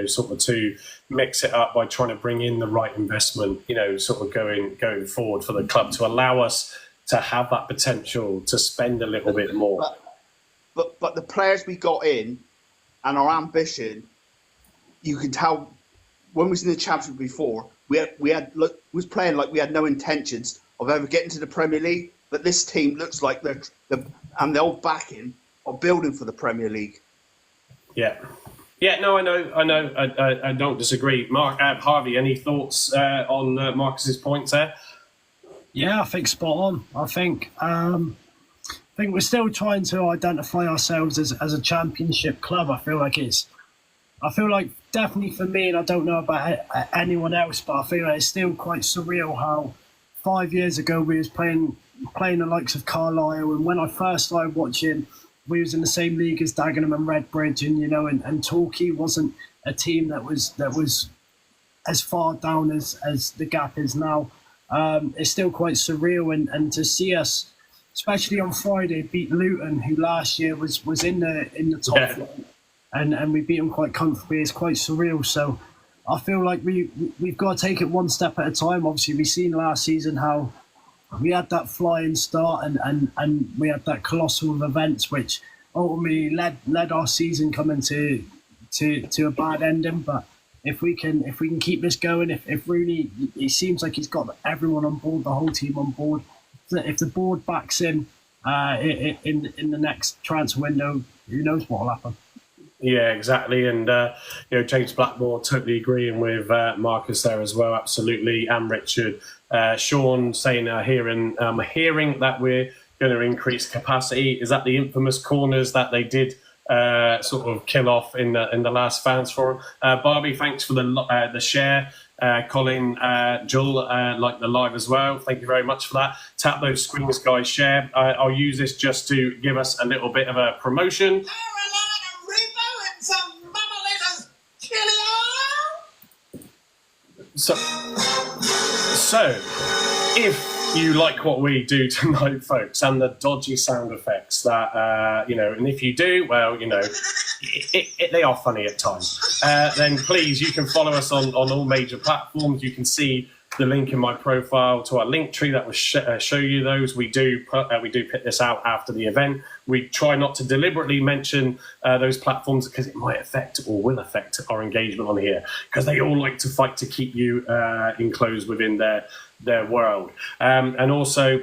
sort of to mix it up by trying to bring in the right investment, sort of going forward for the club to allow us to have that potential to spend a little bit more. But the players we got in and our ambition, you can tell. When we was in the Championship before, we was playing like we had no intentions of ever getting to the Premier League. But this team looks like and the old backing are building for the Premier League. Yeah, no, I know. I don't disagree. Mark, Harvey, any thoughts on Marcus's points there? Yeah, I think spot on. I think we're still trying to identify ourselves as a Championship club. I feel like definitely for me, and I don't know about anyone else, but I feel like it's still quite surreal how 5 years ago we was playing the likes of Carlisle, and when I first started watching, we was in the same league as Dagenham and Redbridge, and Torquay wasn't a team that was as far down as the gap is now. It's still quite surreal, and to see us, especially on Friday, beat Luton, who last year was in the top four. And we beat them quite comfortably. It's quite surreal. So I feel like we've got to take it one step at a time. Obviously, we've seen last season how we had that flying start and we had that colossal of events, which ultimately led our season coming to a bad ending. But if we can keep this going, if Rooney, it seems like he's got everyone on board, the whole team on board. If the board backs him in the next transfer window, who knows what will happen. Yeah, exactly. And, James Blackmore, totally agreeing with Marcus there as well. Absolutely. And Richard. Sean saying, hearing that we're going to increase capacity. Is that the infamous corners that they did sort of kill off in the last fans forum? Barbie, thanks for the share. Colin, Joel, like the live as well. Thank you very much for that. Tap those screens, guys. Share. I'll use this just to give us a little bit of a promotion. So, if you like what we do tonight, folks, and the dodgy sound effects that, and if you do, well, they are funny at times, then please, you can follow us on all major platforms. You can see the link in my profile to our link tree that will show you those. We do put this out after the event. We try not to deliberately mention those platforms because it might affect or will affect our engagement on here, because they all like to fight to keep you enclosed within their world. And also,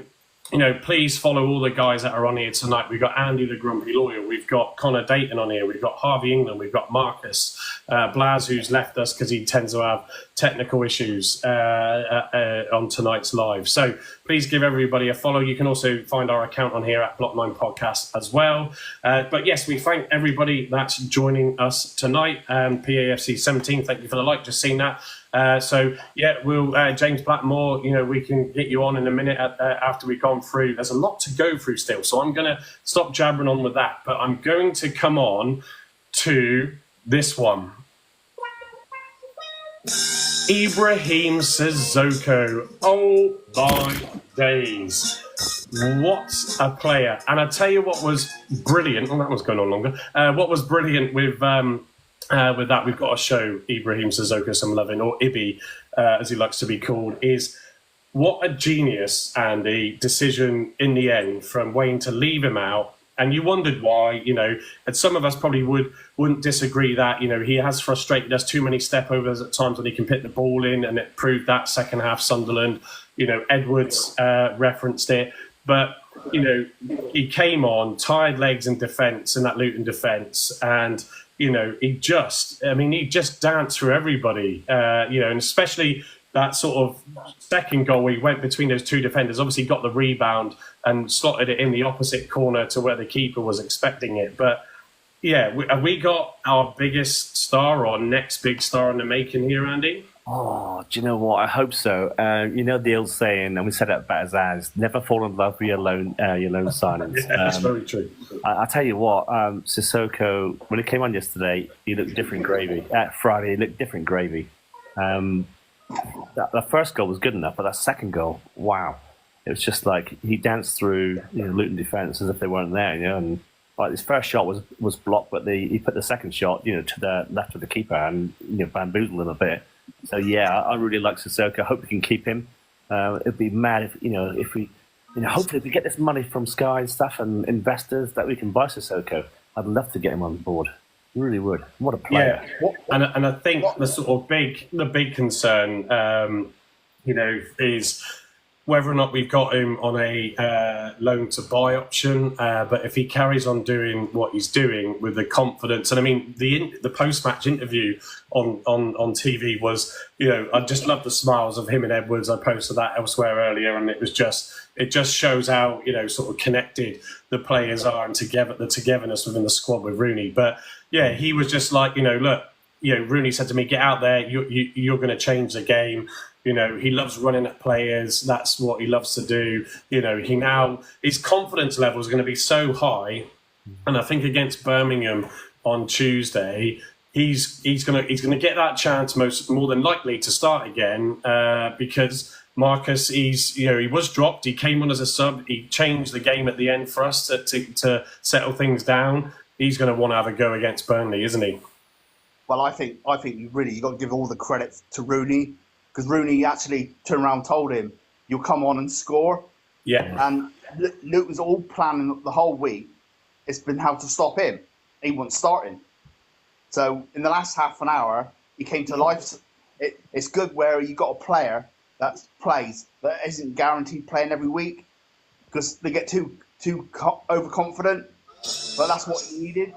please follow all the guys that are on here tonight. We've got Andy the Grumpy Lawyer. We've got Connor Dayton on here. We've got Harvey England. We've got Marcus Blaz, who's left us because he tends to have technical issues on tonight's live. So please give everybody a follow. You can also find our account on here at Block 9 Podcast as well. But yes, we thank everybody that's joining us tonight. PAFC 17, thank you for the like. Just seen that. We'll James Blackmore, we can get you on in a minute after we've gone through. There's a lot to go through still, so I'm going to stop jabbering on with that, but I'm going to come on to this one. Ibrahim Cissoko. Oh my days. What a player. And I tell you what was brilliant. Oh, that was going on longer. What was brilliant with that, we've got to show Ibrahim Cissoko some loving, or Ibby, as he likes to be called, is what a genius and a decision in the end from Wayne to leave him out. And you wondered why, and some of us probably wouldn't disagree that, he has frustrated us, too many step-overs at times when he can put the ball in, and it proved that second half Sunderland. Edwards referenced it. But, he came on, tired legs in defence, in that Luton defence, and he just danced through everybody, and especially that sort of second goal where he went between those two defenders, obviously got the rebound and slotted it in the opposite corner to where the keeper was expecting it. But, have we got our biggest star or next big star in the making here, Andy? Oh, do you know what? I hope so. You know the old saying, and we said it about as never fall in love with your lone signings. Yeah, that's very true. I tell you what, Cissoko, when he came on yesterday, he looked different gravy. Friday, he looked different gravy. That first goal was good enough, but that second goal, wow. It was just like he danced through Luton defence as if they weren't there, and like his first shot was blocked, but he put the second shot, to the left of the keeper and bamboozled him a bit. So yeah, I really like Cissoko. I hope we can keep him. It'd be mad if we hopefully if we get this money from Sky and stuff and investors that we can buy Cissoko. I'd love to get him on board. Really would. What a player! Yeah, and I think the sort of big concern, is whether or not we've got him on a loan to buy option. But if he carries on doing what he's doing with the confidence, and I mean the post match interview on TV was, I just love the smiles of him and Edwards. I posted that elsewhere earlier, and it just shows how sort of connected the players are and the togetherness within the squad with Rooney. But yeah, he was just like, look, Rooney said to me, get out there, you're going to change the game. He loves running at players. That's what he loves to do. His confidence level is going to be so high, and I think against Birmingham on Tuesday, he's going to get that chance more than likely to start again because Marcus, he was dropped. He came on as a sub. He changed the game at the end for us to settle things down. He's going to want to have a go against Burnley, isn't he? Well, I think you got to give all the credit to Rooney, because Rooney actually turned around and told him, you'll come on and score. Yeah. And Luton's all planning the whole week. It's been how to stop him. He wasn't starting. So in the last half an hour, he came to life. It's good where you got a player that plays that isn't guaranteed playing every week, because they get too overconfident. But that's what he needed.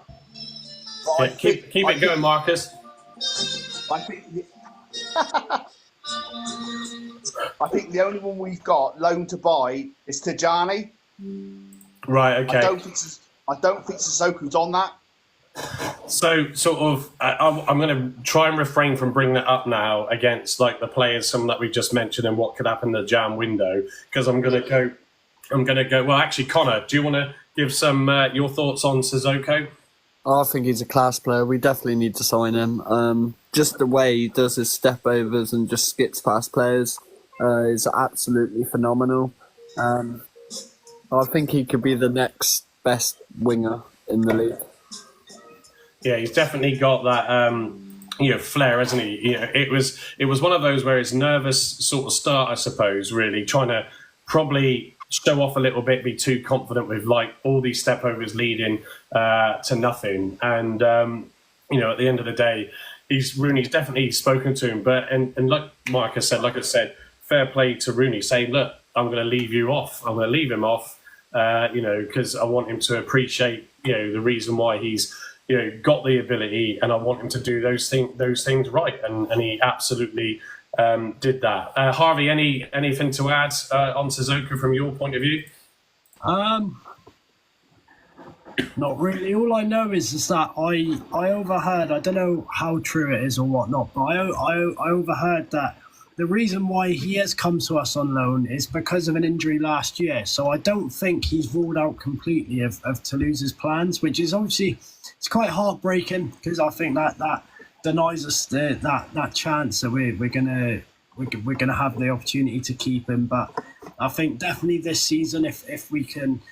Yeah, keep it going, Marcus. I think the only one we've got loan to buy is Tajani. Right. Okay. I don't think Sissoko's on that. So, sort of, I'm going to try and refrain from bringing it up now against like the players, some that we just mentioned, and what could happen in the jam window. Because I'm going to go. Well, actually, Connor, do you want to give some your thoughts on Cissoko? I think he's a class player. We definitely need to sign him. Just the way he does his step overs and just skips past players is absolutely phenomenal. I think he could be the next best winger in the league. Yeah, he's definitely got that flair, hasn't he? It was one of those where it's nervous sort of start, I suppose, really trying to probably show off a little bit, be too confident with like all these step overs leading to nothing. And at the end of the day, Rooney's definitely spoken to him. But and like I said, fair play to Rooney, saying, look, I'm going to leave you off. I'm going to leave him off, because I want him to appreciate the reason why he's got the ability, and I want him to do those things right. And he absolutely did that. Harvey, anything to add on Cissoko from your point of view? Not really. All I know is that I overheard, I don't know how true it is or whatnot, but I overheard that the reason why he has come to us on loan is because of an injury last year. So I don't think he's ruled out completely of Toulouse's plans, which is obviously, it's quite heartbreaking, because I think that denies us that chance that we're gonna have the opportunity to keep him. But I think definitely this season, if we can,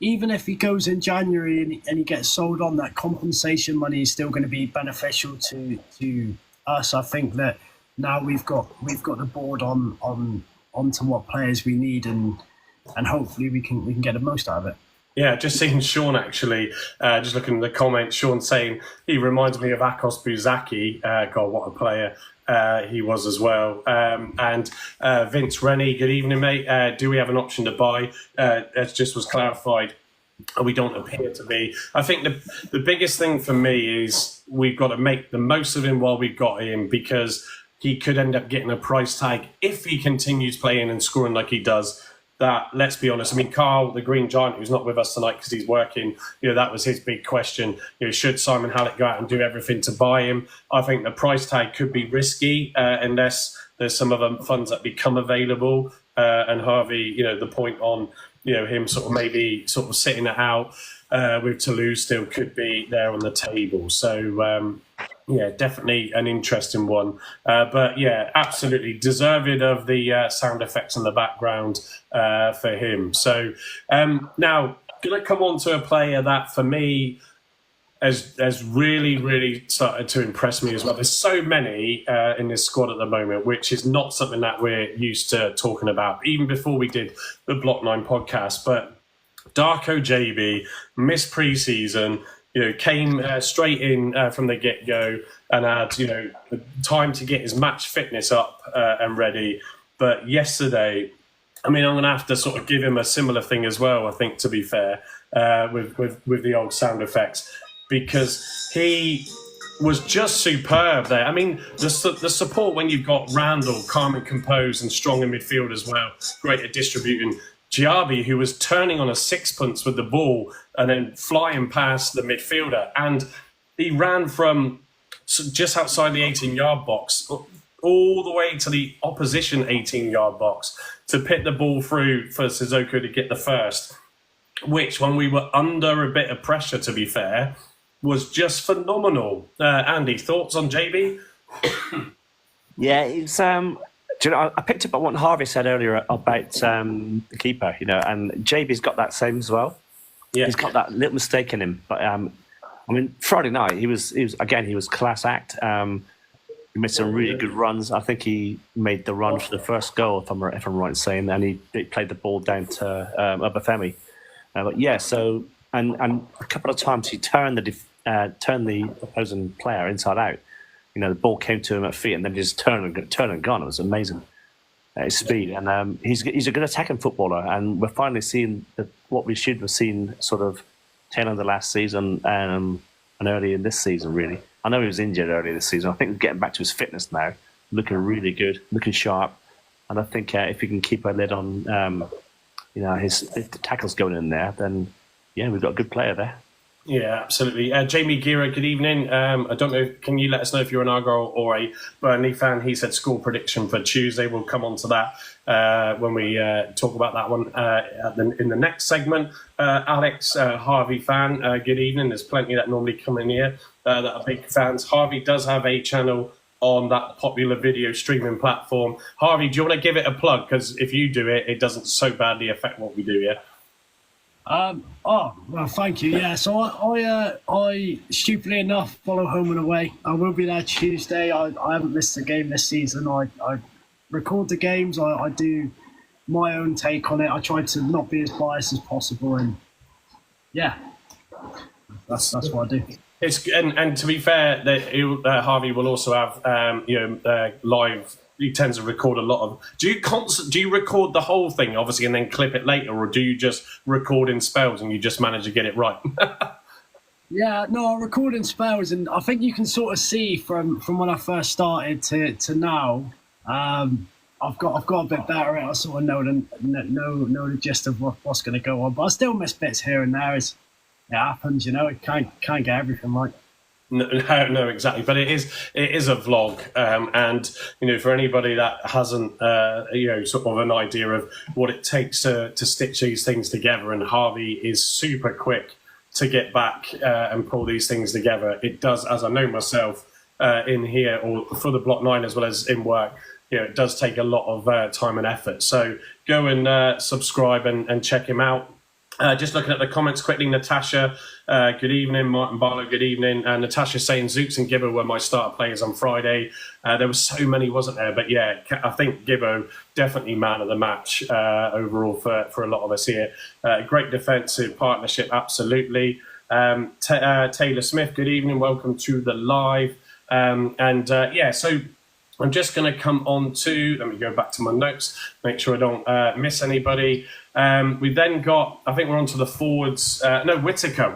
even if he goes in January and he gets sold on, that compensation money is still going to be beneficial to us. I think that now we've got the board onto what players we need, and hopefully we can get the most out of it. Yeah, just seeing Sean actually, just looking at the comments, Sean saying he reminds me of Akos Buzaki. God, what a player he was as well. And Vince Rennie, good evening, mate. Do we have an option to buy? As just was clarified, we don't appear to be. I think the biggest thing for me is we've got to make the most of him while we've got him, because he could end up getting a price tag if he continues playing and scoring like he does, that, let's be honest, I mean, Carl, the Green Giant, who's not with us tonight because he's working, that was his big question. Should Simon Halleck go out and do everything to buy him? I think the price tag could be risky unless there's some other funds that become available. And Harvey, the point on, him sort of maybe sort of sitting it out with Toulouse still could be there on the table. So, definitely an interesting one. But yeah, absolutely deserving of the sound effects in the background for him. So now, going to come on to a player that for me has really, really started to impress me as well. There's so many in this squad at the moment, which is not something that we're used to talking about, even before we did the Block 9 podcast. But Darko Gyabi missed pre-season, came straight in from the get-go and had, time to get his match fitness up and ready. But yesterday, I mean, I'm going to have to sort of give him a similar thing as well, I think, to be fair, with the old sound effects, because he was just superb there. I mean, the support when you've got Randall, calm and composed and strong in midfield as well, great at distributing. Gyabi, who was turning on a sixpence with the ball and then flying past the midfielder. And he ran from just outside the 18-yard box all the way to the opposition 18-yard box to pit the ball through for Cissoko to get the first, which, when we were under a bit of pressure, to be fair, was just phenomenal. Andy, thoughts on JB? Yeah, it's... Do you know, I picked up on what Harvey said earlier about the keeper, and JB's got that same as well. Yeah. He's got that little mistake in him. But, Friday night, he was class act. He made some really good runs. I think he made the run for the first goal, if I'm right in saying, and he played the ball down to Obafemi. And a couple of times he turned the opposing player inside out. The ball came to him at feet and then just turned and gone. It was amazing. His speed. And he's a good attacking footballer. And we're finally seeing what we should have seen sort of tail end of last season and early in this season, really. I know he was injured early this season. I think he's getting back to his fitness now, looking really good, looking sharp. And I think if he can keep a lid on, if the tackle's going in there, then, yeah, we've got a good player there. Yeah, absolutely. Jamie Gira, good evening. I don't know, can you let us know if you're an Argyle or a Burnley fan? He said score prediction for Tuesday. We'll come on to that when we talk about that one in the next segment. Alex, Harvey fan, good evening. There's plenty that normally come in here that are big fans. Harvey does have a channel on that popular video streaming platform. Harvey, do you want to give it a plug? Because if you do it, it doesn't so badly affect what we do, yeah? Well, thank you. Yeah, so I stupidly enough follow Home and Away. I will be there Tuesday. I haven't missed a game this season. I record the games. I do my own take on it. I try to not be as biased as possible, and yeah, that's what I do. It's and to be fair, that Harvey will also have live. He tends to record a lot of. Do you record the whole thing, obviously, and then clip it later, or do you just record in spells and you just manage to get it right? Yeah, no, I record in spells, and I think you can sort of see from when I first started to now. I've got a bit better at it. I sort of know the gist of what's going to go on, but I still miss bits here and there. It happens, It can't get everything right. No, exactly. But it is a vlog, and for anybody that hasn't, sort of an idea of what it takes to stitch these things together, and Harvey is super quick to get back and pull these things together. It does, as I know myself, in here or for the Block 9 as well as in work. It does take a lot of time and effort. So go and subscribe and check him out. Just looking at the comments quickly, Natasha, good evening. Martin Barlow, good evening. Natasha saying Zooks and Gibbo were my starter players on Friday. There were so many, wasn't there? But yeah, I think Gibbo definitely man of the match overall for a lot of us here. Great defensive partnership, absolutely. Taylor Smith, good evening. Welcome to the live. So I'm just going to come on to, let me go back to my notes, make sure I don't miss anybody. We've then got, I think we're on to the forwards. Whittaker.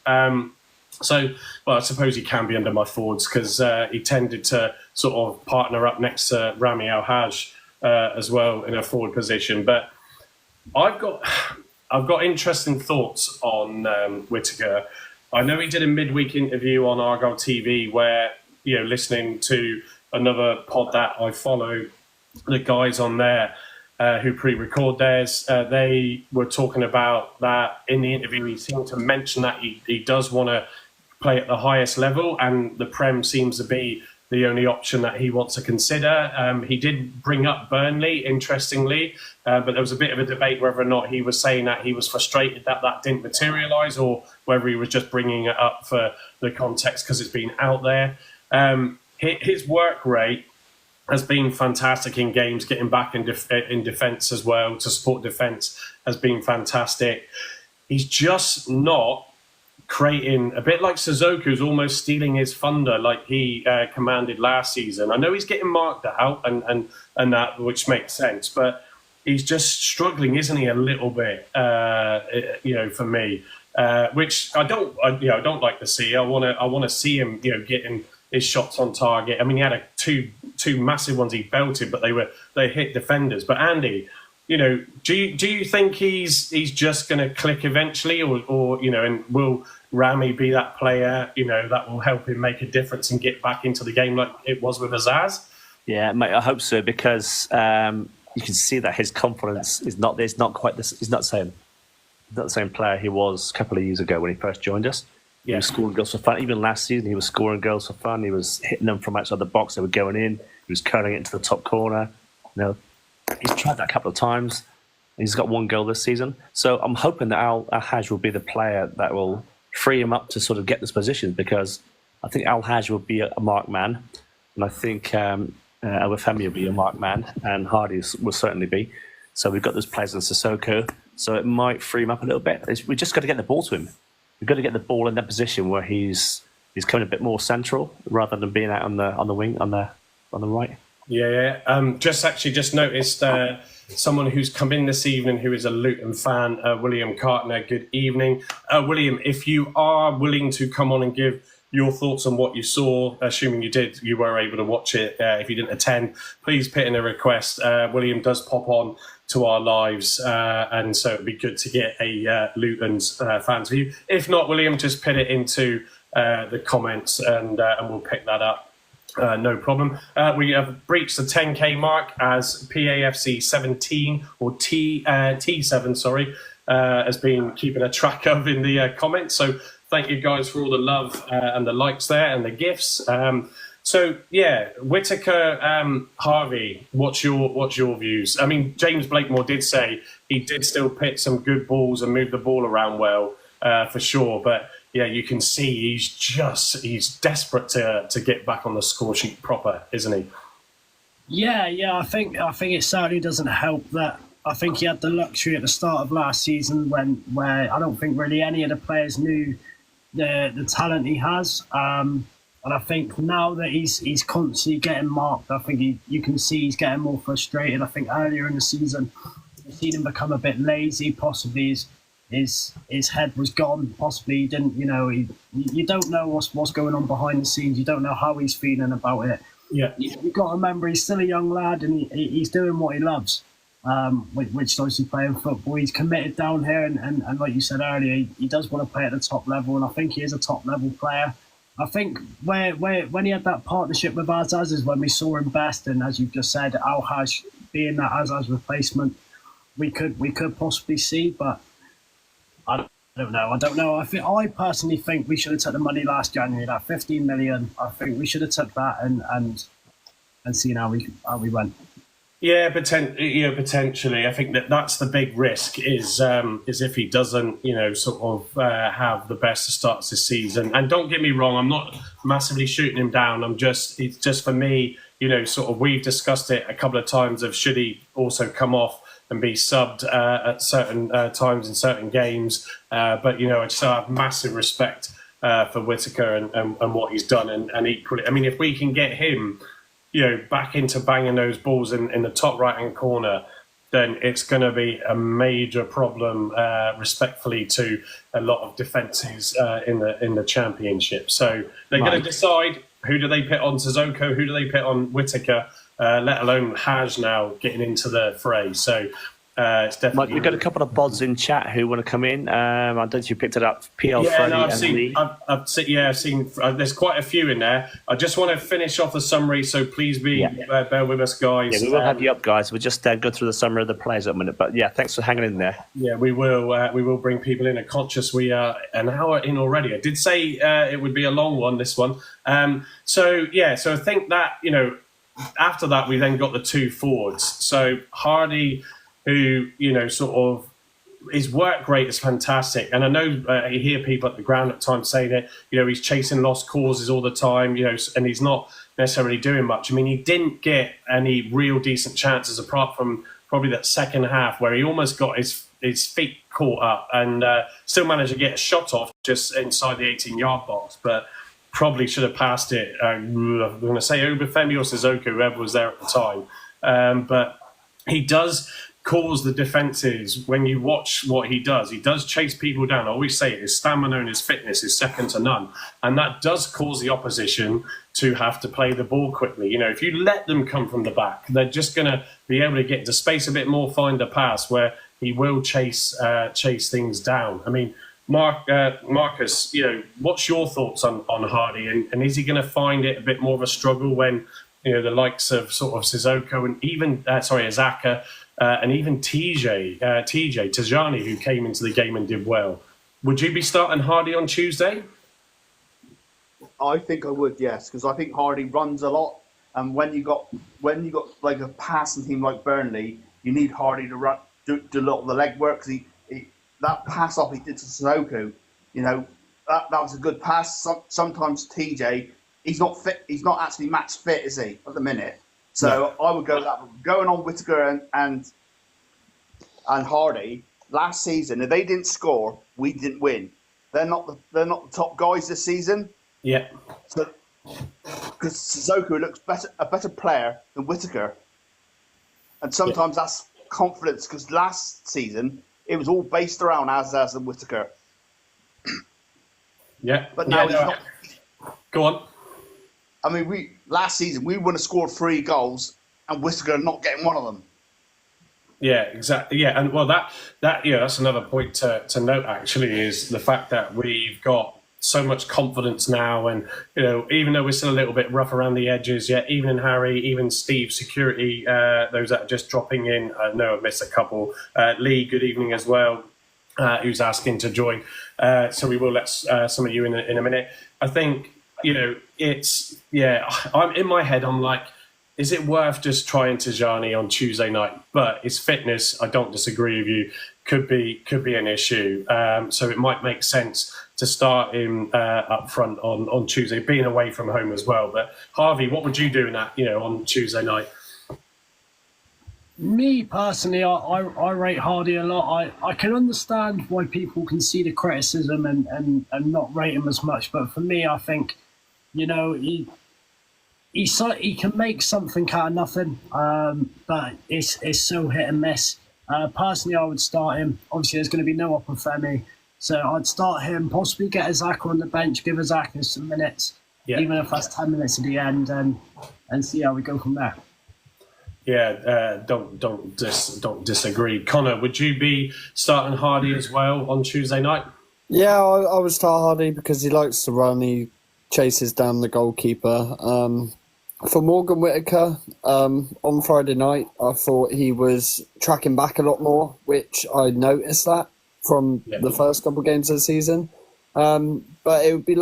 I suppose he can be under my forwards because he tended to sort of partner up next to Rami Al-Haj as well in a forward position. But I've got interesting thoughts on Whittaker. I know he did a midweek interview on Argyle TV where, listening to another pod that I follow, the guys on there who pre-record theirs, they were talking about that in the interview. He seemed to mention that he does want to play at the highest level, and the Prem seems to be the only option that he wants to consider. He did bring up Burnley, interestingly, but there was a bit of a debate whether or not he was saying that he was frustrated that that didn't materialise, or whether he was just bringing it up for the context because it's been out there. His work rate has been fantastic in games, getting back in defence as well, to support defence has been fantastic. He's just not creating, a bit like Cissoko, almost stealing his thunder like he commanded last season. I know he's getting marked out and that, which makes sense, but he's just struggling, isn't he, a little bit, for me, which I don't like to see. I want to see him, getting his shots on target. I mean, he had two massive ones he belted, but they hit defenders. But Andy, do you think he's just going to click eventually, or and will Rami be that player that will help him make a difference and get back into the game like it was with Azaz? Yeah, mate, I hope so, because you can see that his confidence is not quite this. He's not the same player he was a couple of years ago when he first joined us. He was scoring goals for fun. Even last season, he was scoring goals for fun. He was hitting them from outside the box. They were going in. He was curling it into the top corner. He's tried that a couple of times. He's got one goal this season. So I'm hoping that Al-Haj will be the player that will free him up to sort of get this position, because I think Al-Haj will be a marked man, and I think Obafemi will be a marked man, and Hardy will certainly be. So we've got those players in Cissoko, so it might free him up a little bit. We just got to get the ball to him. We've got to get the ball in that position where he's coming a bit more central rather than being out on the wing on the right. Yeah. Just noticed someone who's come in this evening who is a Luton fan, William Cartner. Good evening, William. If you are willing to come on and give your thoughts on what you saw, assuming you were able to watch it. If you didn't attend, please put in a request. William does pop on to our lives, and so it'd be good to get a Luton's fans view. If not, William, just put it into the comments, and we'll pick that up. No problem. We have breached the 10k mark as PAFC 17 or T7, sorry, has been keeping a track of in the comments. So thank you guys for all the love and the likes there and the gifts. Whittaker, Harvey, what's your views? I mean, James Blakemore did say he did still pit some good balls and move the ball around well, for sure. But yeah, you can see he's desperate to get back on the score sheet proper, isn't he? Yeah. I think it certainly doesn't help that. I think he had the luxury at the start of last season where I don't think really any of the players knew the talent he has. And I think now that he's constantly getting marked, I think you can see he's getting more frustrated. I think earlier in the season, we've seen him become a bit lazy. Possibly his head was gone. Possibly he didn't. You don't know what's going on behind the scenes. You don't know how he's feeling about it. Yeah, you've got to remember he's still a young lad, and he's doing what he loves, which is obviously playing football. He's committed down here, and like you said earlier, he does want to play at the top level, and I think he is a top level player. I think when he had that partnership with Azaz is when we saw him best, and as you just said, Al-Haj being that Azaz replacement, we could possibly see, but I don't know. I personally think we should have took the money last January, that 15 million. I think we should have took that and seen how we went. Yeah, potentially. I think that's the big risk is if he doesn't, have the best of starts this season. And don't get me wrong, I'm not massively shooting him down. It's just for me, we've discussed it a couple of times of should he also come off and be subbed at certain times in certain games. But I just have massive respect for Whittaker and what he's done, and equally, I mean, if we can get him back into banging those balls in the top right-hand corner, then it's going to be a major problem, respectfully, to a lot of defences in the Championship. So they're going to decide who do they put on Cissoko? Who do they put on Whittaker? Let alone Haj now getting into the fray. So it's definitely. Mike, we've got a couple of bods in chat who want to come in. I don't know if you picked it up. PL Yeah, Freddie no, and Lee. I've seen. There's quite a few in there. I just want to finish off the summary, so please bear with us, guys. Yeah, we will have you up, guys. We'll just go through the summary of the players at a minute. But yeah, thanks for hanging in there. Yeah, we will. We will bring people in. I'm conscious we are an hour in already. I did say it would be a long one. This one. So I think that after that we then got the two forwards. So Hardy, who sort of his work rate is fantastic, and I know you hear people at the ground at times saying that he's chasing lost causes all the time, and he's not necessarily doing much. I mean, he didn't get any real decent chances apart from probably that second half where he almost got his feet caught up and still managed to get a shot off just inside the 18-yard box, but probably should have passed it. I'm going to say Obafemi or Cissoko, whoever was there at the time, but he does cause the defences. When you watch what he does chase people down. I always say it, his stamina and his fitness is second to none, and that does cause the opposition to have to play the ball quickly. If you let them come from the back, they're just going to be able to get into space a bit more, find a pass where he will chase things down. I mean, Marcus, what's your thoughts on Hardy, and is he going to find it a bit more of a struggle when the likes of sort of Cissoko and even Azaka and even Tajani, who came into the game and did well? Would you be starting Hardy on Tuesday? I think I would, yes, because I think Hardy runs a lot, and when you got like a passing team like Burnley, you need Hardy to do a lot of the legwork. Because that pass off he did to Cissoko, that was a good pass. Sometimes TJ, he's not fit. He's not actually match fit, is he, at the minute? So I would go that. Going on Whittaker and Hardy. Last season, if they didn't score, we didn't win. They're not the top guys this season. Yeah. So because Cissoko looks a better player than Whittaker, and sometimes that's confidence. Because last season it was all based around Azaz and Whittaker. Yeah. But now he's not. Go on. I mean, last season we would have scored 3 goals, and Whittaker not getting one of them. Yeah, exactly. Yeah, and well, that's another point to note. Actually, is the fact that we've got so much confidence now, and even though we're still a little bit rough around the edges, even in Harry, even Steve, security, those that are just dropping in. I know I've missed a couple. Lee, good evening as well. Who's asking to join? So we will let some of you in a minute. I think. I'm in my head. I'm like, is it worth just trying Tajani on Tuesday night? But his fitness, I don't disagree with you, could be an issue. So it might make sense to start him up front on Tuesday, being away from home as well. But Harvey, what would you do in that? On Tuesday night? Me personally, I rate Hardy a lot. I can understand why people can see the criticism and not rate him as much. But for me, I think, he can make something out of nothing. But it's so hit and miss. Personally, I would start him. Obviously, there's going to be no Obafemi, so I'd start him. Possibly get Azaka on the bench, give Azaka some minutes, even if that's 10 minutes at the end, and see how we go from there. Yeah, don't disagree. Connor, would you be starting Hardy as well on Tuesday night? Yeah, I would start Hardy because he likes to run. He chases down the goalkeeper. For Morgan Whittaker, on Friday night, I thought he was tracking back a lot more, which I noticed that from the first couple of games of the season. But it would be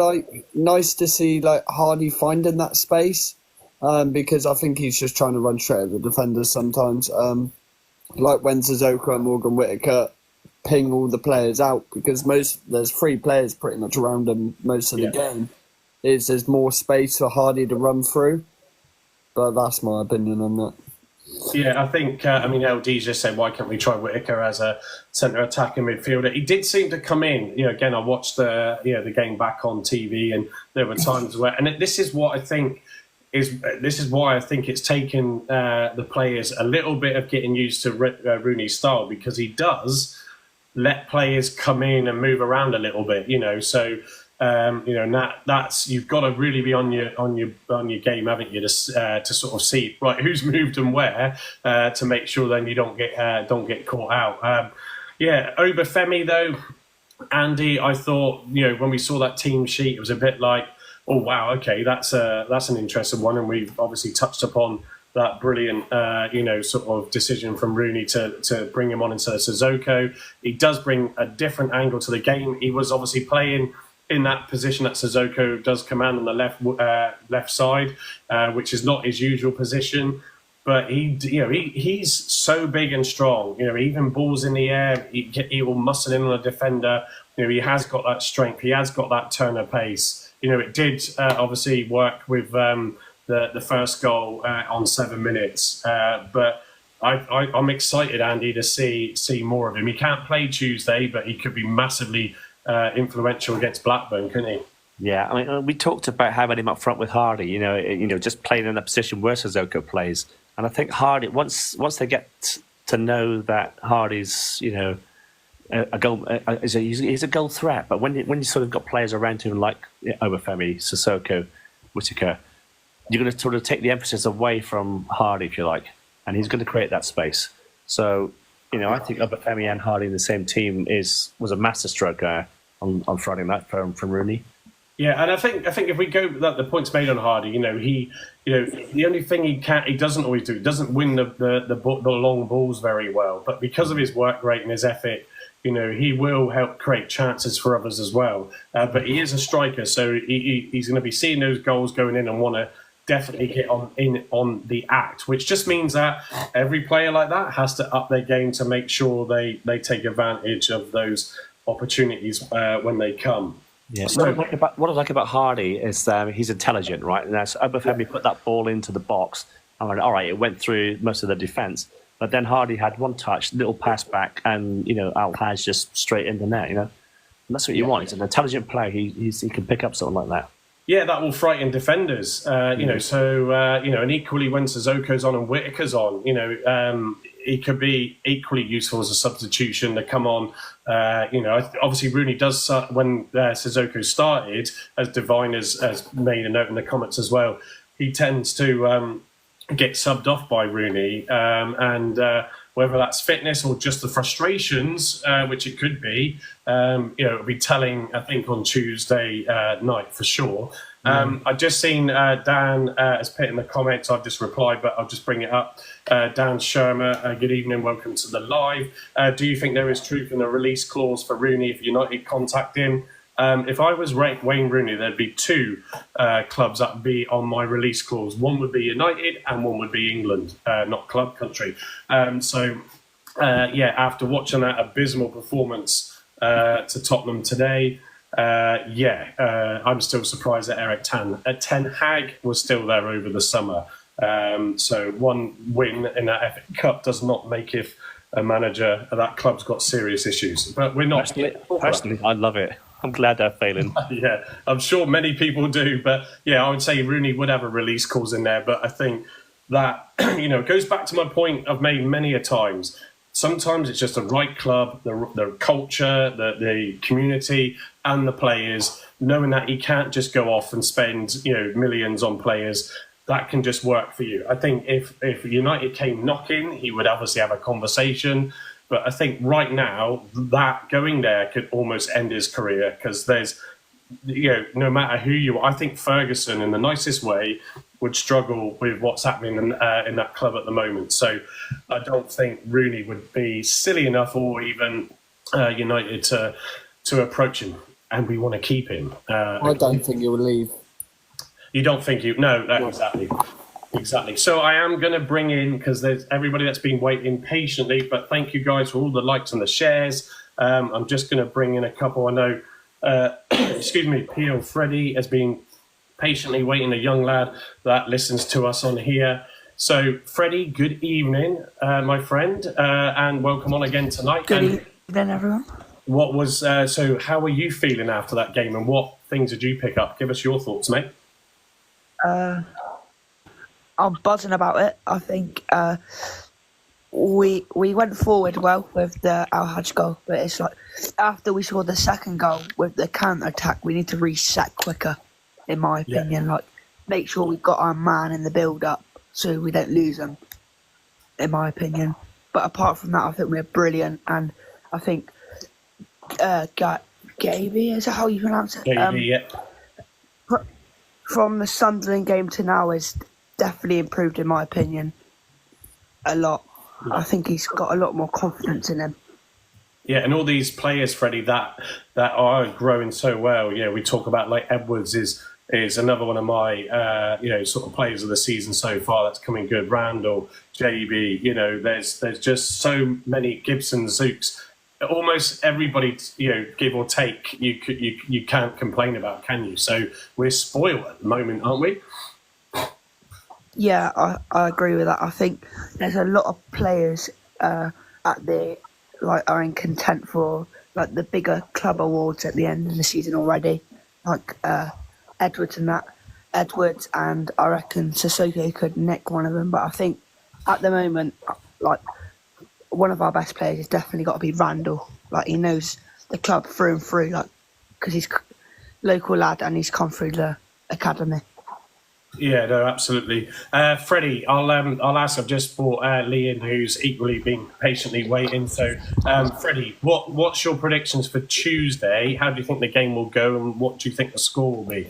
nice to see Hardy finding that space. Because I think he's just trying to run straight at the defenders sometimes. Like when Cissoko and Morgan Whittaker ping all the players out, because there's 3 players pretty much around him most of the game. There's more space for Hardy to run through. But that's my opinion on that. Yeah, I think, LD just said, why can't we try Whittaker as a centre attacking midfielder? He did seem to come in. Again, I watched the game back on TV, and there were times where, and this is what I think. This is why I think it's taken the players a little bit of getting used to Rooney's style, because he does let players come in and move around a little bit, So And that's you've got to really be on your game, haven't you, to sort of see right who's moved and where to make sure then you don't get caught out. Obafemi though, Andy, I thought when we saw that team sheet, it was a bit like, oh wow, okay, that's an interesting one, and we've obviously touched upon that brilliant, sort of decision from Rooney to bring him on instead of Cissoko. He does bring a different angle to the game. He was obviously playing in that position that Cissoko does command on the left side, which is not his usual position. But he's so big and strong. Even balls in the air, he will muscle in on a defender. He has got that strength. He has got that turn of pace. It did obviously work with the first goal on 7 minutes. But I'm excited, Andy, to see more of him. He can't play Tuesday, but he could be massively influential against Blackburn, couldn't he? Yeah, I mean, we talked about having him up front with Hardy. Just playing in a position where Cissoko plays, and I think Hardy once they get to know that Hardy's a goal, he's a goal threat. But when you sort of got players around him like Obafemi, Cissoko, Whittaker, you're going to sort of take the emphasis away from Hardy, if you like, and he's going to create that space. So, I think Obafemi and Hardy in the same team was a masterstroke on Friday night from Rooney. Yeah, and I think if we go the points made on Hardy, the only thing he doesn't always do, he doesn't win the long balls very well, but because of his work rate and his ethic, he will help create chances for others as well. But he is a striker, so he's going to be seeing those goals going in and want to definitely get on the act, which just means that every player like that has to up their game to make sure they take advantage of those opportunities when they come. Yeah. So, what I like about Hardy is he's intelligent, right? And that's Obafemi put that ball into the box. I'm like, all right, it went through most of the defence, but then Hardy had one touch, little pass back, and Al-Haj just straight in the net. And that's what you want. He's an intelligent player. He can pick up something like that. Yeah, that will frighten defenders. And equally when Sissoko's on and Whittaker's on, he could be equally useful as a substitution to come on. Obviously Rooney does when Cissoko started, as Divine has made a note in the comments as well. He tends to get subbed off by Rooney, and whether that's fitness or just the frustrations, which it could be, it'll be telling, I think, on Tuesday night for sure. I've just seen Dan has put in the comments, I've just replied, but I'll just bring it up. Dan Shermer, good evening, welcome to the live. Do you think there is truth in a release clause for Rooney if United contact him? If I was Wayne Rooney, there'd be two clubs that would be on my release clause. One would be United and one would be England, not club country. After watching that abysmal performance to Tottenham today, I'm still surprised that Eric Ten Hag was still there over the summer. So one win in that FA Cup does not make if a manager of that club's got serious issues. But we're not. Personally, I love it. I'm glad they're failing. Yeah, I'm sure many people do. But I would say Rooney would have a release clause in there. But I think that, goes back to my point I've made many a times. Sometimes it's just the right club, the culture, the community and the players, knowing that he can't just go off and spend, millions on players. That can just work for you. I think if United came knocking, he would obviously have a conversation. But I think right now, that going there could almost end his career because there's, no matter who you are, I think Ferguson, in the nicest way, would struggle with what's happening in that club at the moment. So I don't think Rooney would be silly enough or even United to approach him. And we want to keep him. I don't think he will leave. You don't think you? No, exactly. So I am going to bring in, because there's everybody that's been waiting patiently, but thank you guys for all the likes and the shares. I'm just going to bring in a couple. I know, Peel Freddie has been patiently waiting, a young lad that listens to us on here. So Freddie, good evening, my friend, and welcome on again tonight. Good evening, everyone. What was, how are you feeling after that game and what things did you pick up? Give us your thoughts, mate. I'm buzzing about it. I think we went forward well with the Al Hajj goal, but it's like after we scored the second goal with the counter attack, we need to reset quicker, in my opinion. Like make sure we've got our man in the build up so we don't lose them, in my opinion. But apart from that, I think we're brilliant, and I think Gyabi, is that how you pronounce it? From the Sunderland game to now is definitely improved, in my opinion, a lot. I think he's got a lot more confidence in him. Yeah, and all these players, Freddie, that are growing so well. You know, we talk about like Edwards is another one of my sort of players of the season so far. That's coming good. Randall, JB. You know, there's just so many Gibson, Zooks. Almost everybody, you know, give or take, you can't complain about, can you? So we're spoiled at the moment, aren't we? Yeah, I agree with that. I think there's a lot of players are in content for like the bigger club awards at the end of the season already, like Edwards and I reckon Cissoko could nick one of them. But I think at the moment, like one of our best players has definitely got to be Randall. Like he knows the club through and through, like because he's a local lad and he's come through the academy. Yeah, no, absolutely. Freddie, I'll ask. I've just brought Lee in, who's equally been patiently waiting. So, Freddie, what's your predictions for Tuesday? How do you think the game will go, and what do you think the score will be?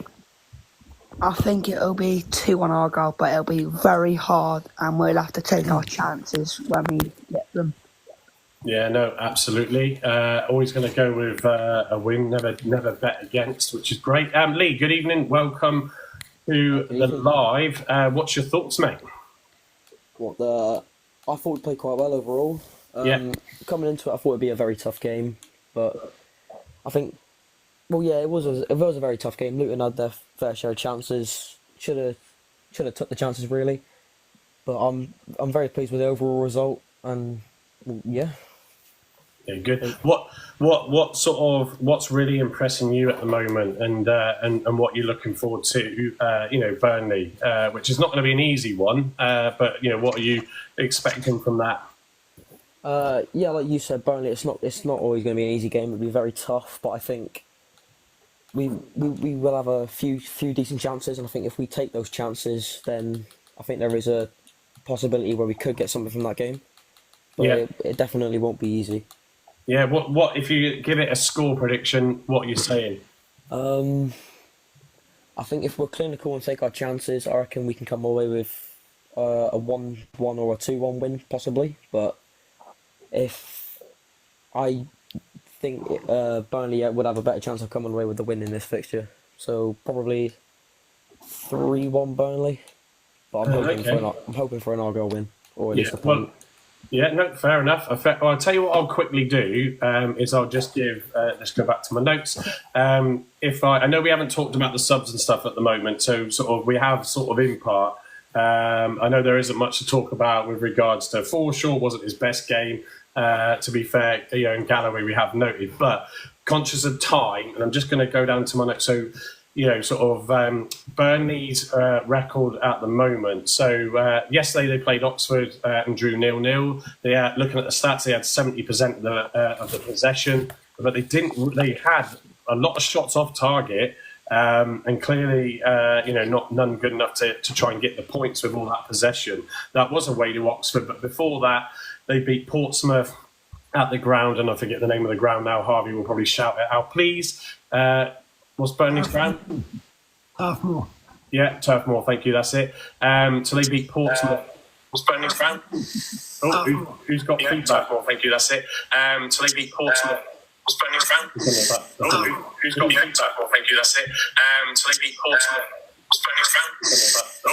I think it'll be 2-1 Argyle, but it'll be very hard, and we'll have to take our chances when we get them. Yeah, no, absolutely. Always going to go with a win. Never bet against, which is great. Lee, good evening. Welcome to the live. What's your thoughts, mate? I thought we played quite well overall. Coming into it, I thought it'd be a very tough game, but I think, it was a very tough game. Luton had their fair share of chances. Should have took the chances really, but I'm very pleased with the overall result. And yeah. Yeah, good. What's really impressing you at the moment, and what you're looking forward to? Burnley, which is not going to be an easy one, but what are you expecting from that? Like you said, Burnley. It's not always going to be an easy game. It'll be very tough, but I think we will have a few decent chances, and I think if we take those chances, then I think there is a possibility where we could get something from that game. But it definitely won't be easy. Yeah, what if you give it a score prediction? What are you saying? I think if we're clinical and take our chances, I reckon we can come away with a 1-1 or a 2-1 win, possibly. But I think Burnley would have a better chance of coming away with the win in this fixture. So probably 3-1 Burnley. But I'm hoping for an Argyle win, or at least a point. Yeah, no, fair enough. I'll tell you what I'll quickly do is I'll just give, let's go back to my notes. I know we haven't talked about the subs and stuff at the moment, so we have in part. I know there isn't much to talk about with regards to Forshaw. Wasn't his best game, to be fair. In Galloway we have noted, but conscious of time, and I'm just going to go down to my notes. So, Burnley's record at the moment. So yesterday they played Oxford and drew 0-0. Looking at the stats, they had 70% of the possession, but they had a lot of shots off target, and clearly, none good enough to try and get the points with all that possession. That was away to Oxford, but before that, they beat Portsmouth at the ground, and I forget the name of the ground now. Harvey will probably shout it out, please. What's Burnley's ground? Turf Moor. Yeah, Turf Moor, thank you, that's it. So they beat Portsmouth. What's Burnley's ground? Who's got feedback? Turf Moor, thank you, that's it. So they beat Portsmouth. What's Burnley's ground? Who's got feedback? Well, thank you, that's it. So they beat Portsmouth. What's Burnley's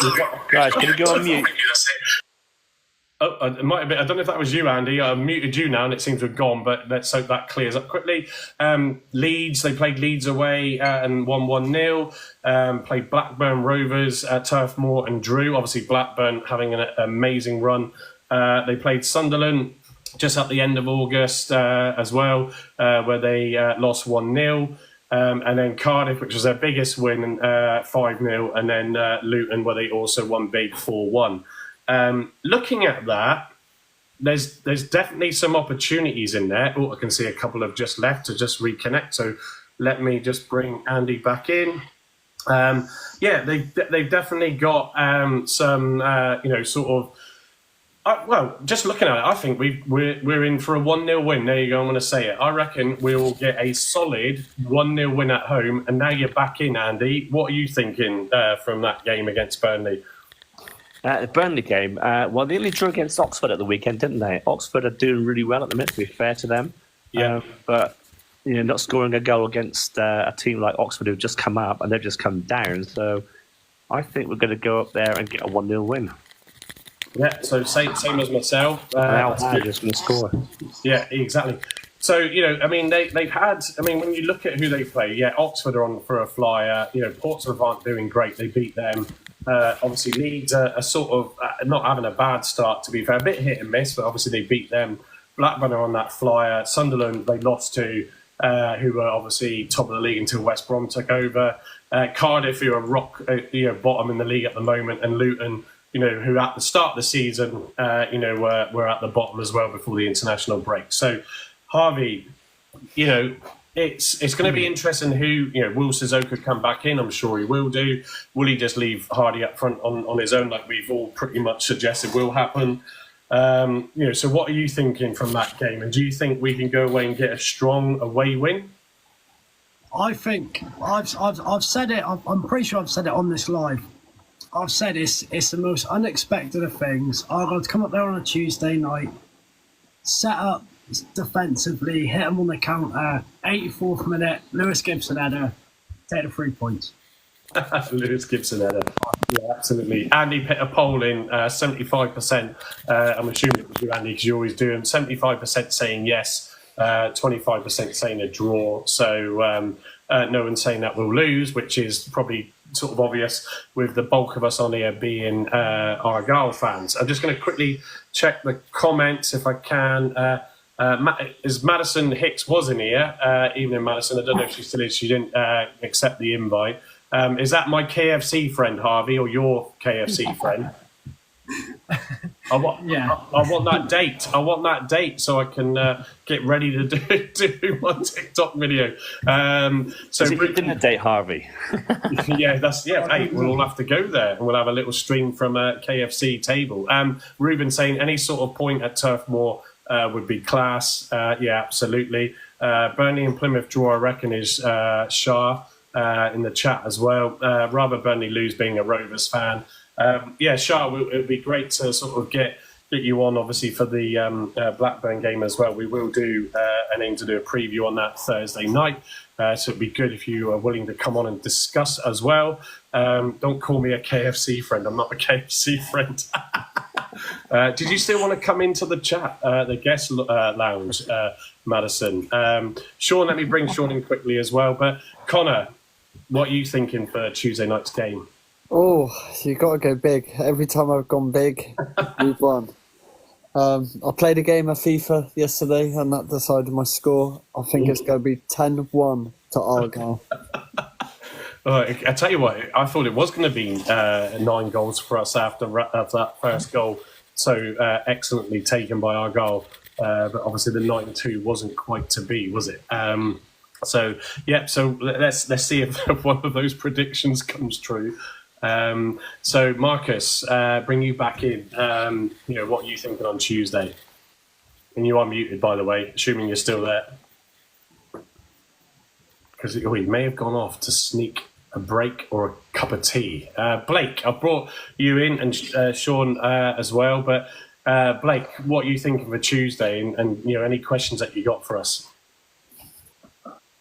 ground? Guys, can you go on mute? Thank you, that's it. Oh, it might have been. I don't know if that was you, Andy. I muted you now, and it seems to have gone. But let's hope that clears up quickly. Leeds, they played Leeds away and won 1-0. Played Blackburn Rovers at Turf Moor and drew. Obviously, Blackburn having an amazing run. They played Sunderland just at the end of August as well, where they lost 1-0. And then Cardiff, which was their biggest win, 5-0. And then Luton, where they also won big 4-1. Looking at that, there's definitely some opportunities in there. Oh, I can see a couple have just left to just reconnect. So let me just bring Andy back in. They've definitely got some, sort of. Well, just looking at it, I think we're in for a 1-0 win. There you go. I'm going to say it. I reckon we will get a solid 1-0 win at home. And now you're back in, Andy. What are you thinking from that game against Burnley? The Burnley game, well, they only drew against Oxford at the weekend, didn't they? Oxford are doing really well at the minute, to be fair to them. Yeah. But not scoring a goal against a team like Oxford who've just come up and they've just come down. So I think we're going to go up there and get a 1-0 win. Yeah, so same as myself. Just going to score. Yeah, exactly. So, they've had, when you look at who they play, Oxford are on for a flyer. Portsmouth aren't doing great. They beat them. Obviously, Leeds are sort of not having a bad start, to be fair. A bit hit and miss, but obviously they beat them. Blackburn are on that flyer. Sunderland, they lost to, who were obviously top of the league until West Brom took over. Cardiff, who are bottom in the league at the moment, and Luton, who at the start of the season, were at the bottom as well before the international break. So, Harvey, it's going to be interesting who, will Cissoko come back in? I'm sure he will do. Will he just leave Hardy up front on his own, like we've all pretty much suggested will happen? So what are you thinking from that game? And do you think we can go away and get a strong away win? I think I've said it. I'm pretty sure I've said it on this live. I've said it's the most unexpected of things. I've got to come up there on a Tuesday night, set up defensively, hit them on the counter. 84th minute, Lewis Gibson header, take the 3 points. Lewis Gibson header. Yeah, absolutely. Andy put a poll in, 75%. I'm assuming it was you, Andy, because you always do them. 75% saying yes, 25% saying a draw. So no one's saying that we'll lose, which is probably sort of obvious with the bulk of us on here being Argyle fans. I'm just going to quickly check the comments if I can. As Madison Hicks was in here, evening Madison, I don't know if she still is, she didn't accept the invite. Is that my KFC friend, Harvey, or your KFC friend? I want that date. I want that date so I can get ready to do my TikTok video. So dinner date, Harvey. Hey, we'll all have to go there and we'll have a little stream from a KFC table. Ruben saying any sort of point at Turf Moor would be class. Absolutely. Burnley and Plymouth draw, I reckon, is Shah in the chat as well. Rather Burnley lose, being a Rovers fan. Shah, it would be great to sort of get you on, obviously, for the Blackburn game as well. We will do and aim to do a preview on that Thursday night. So it'd be good if you are willing to come on and discuss as well. Don't call me a KFC friend. I'm not a KFC friend. Did you still want to come into the chat, the guest lounge, Madison? Sean, let me bring Sean in quickly as well. But Connor, what are you thinking for Tuesday night's game? Oh, you got to go big. Every time I've gone big, we've won. I played a game of FIFA yesterday and that decided my score. I think it's going to be 10-1 to Argyle. I tell you what, I thought it was going to be 9 goals for us after that first goal. So excellently taken by Argyle. But obviously the 9-2 wasn't quite to be, was it? So let's see if one of those predictions comes true. So Marcus, bring you back in. What are you thinking on Tuesday? And you are muted, by the way, assuming you're still there. Because he may have gone off to sneak a break or a cup of tea. Blake, I've brought you in and Sean as well. But Blake, what are you thinking for Tuesday? And any questions that you got for us?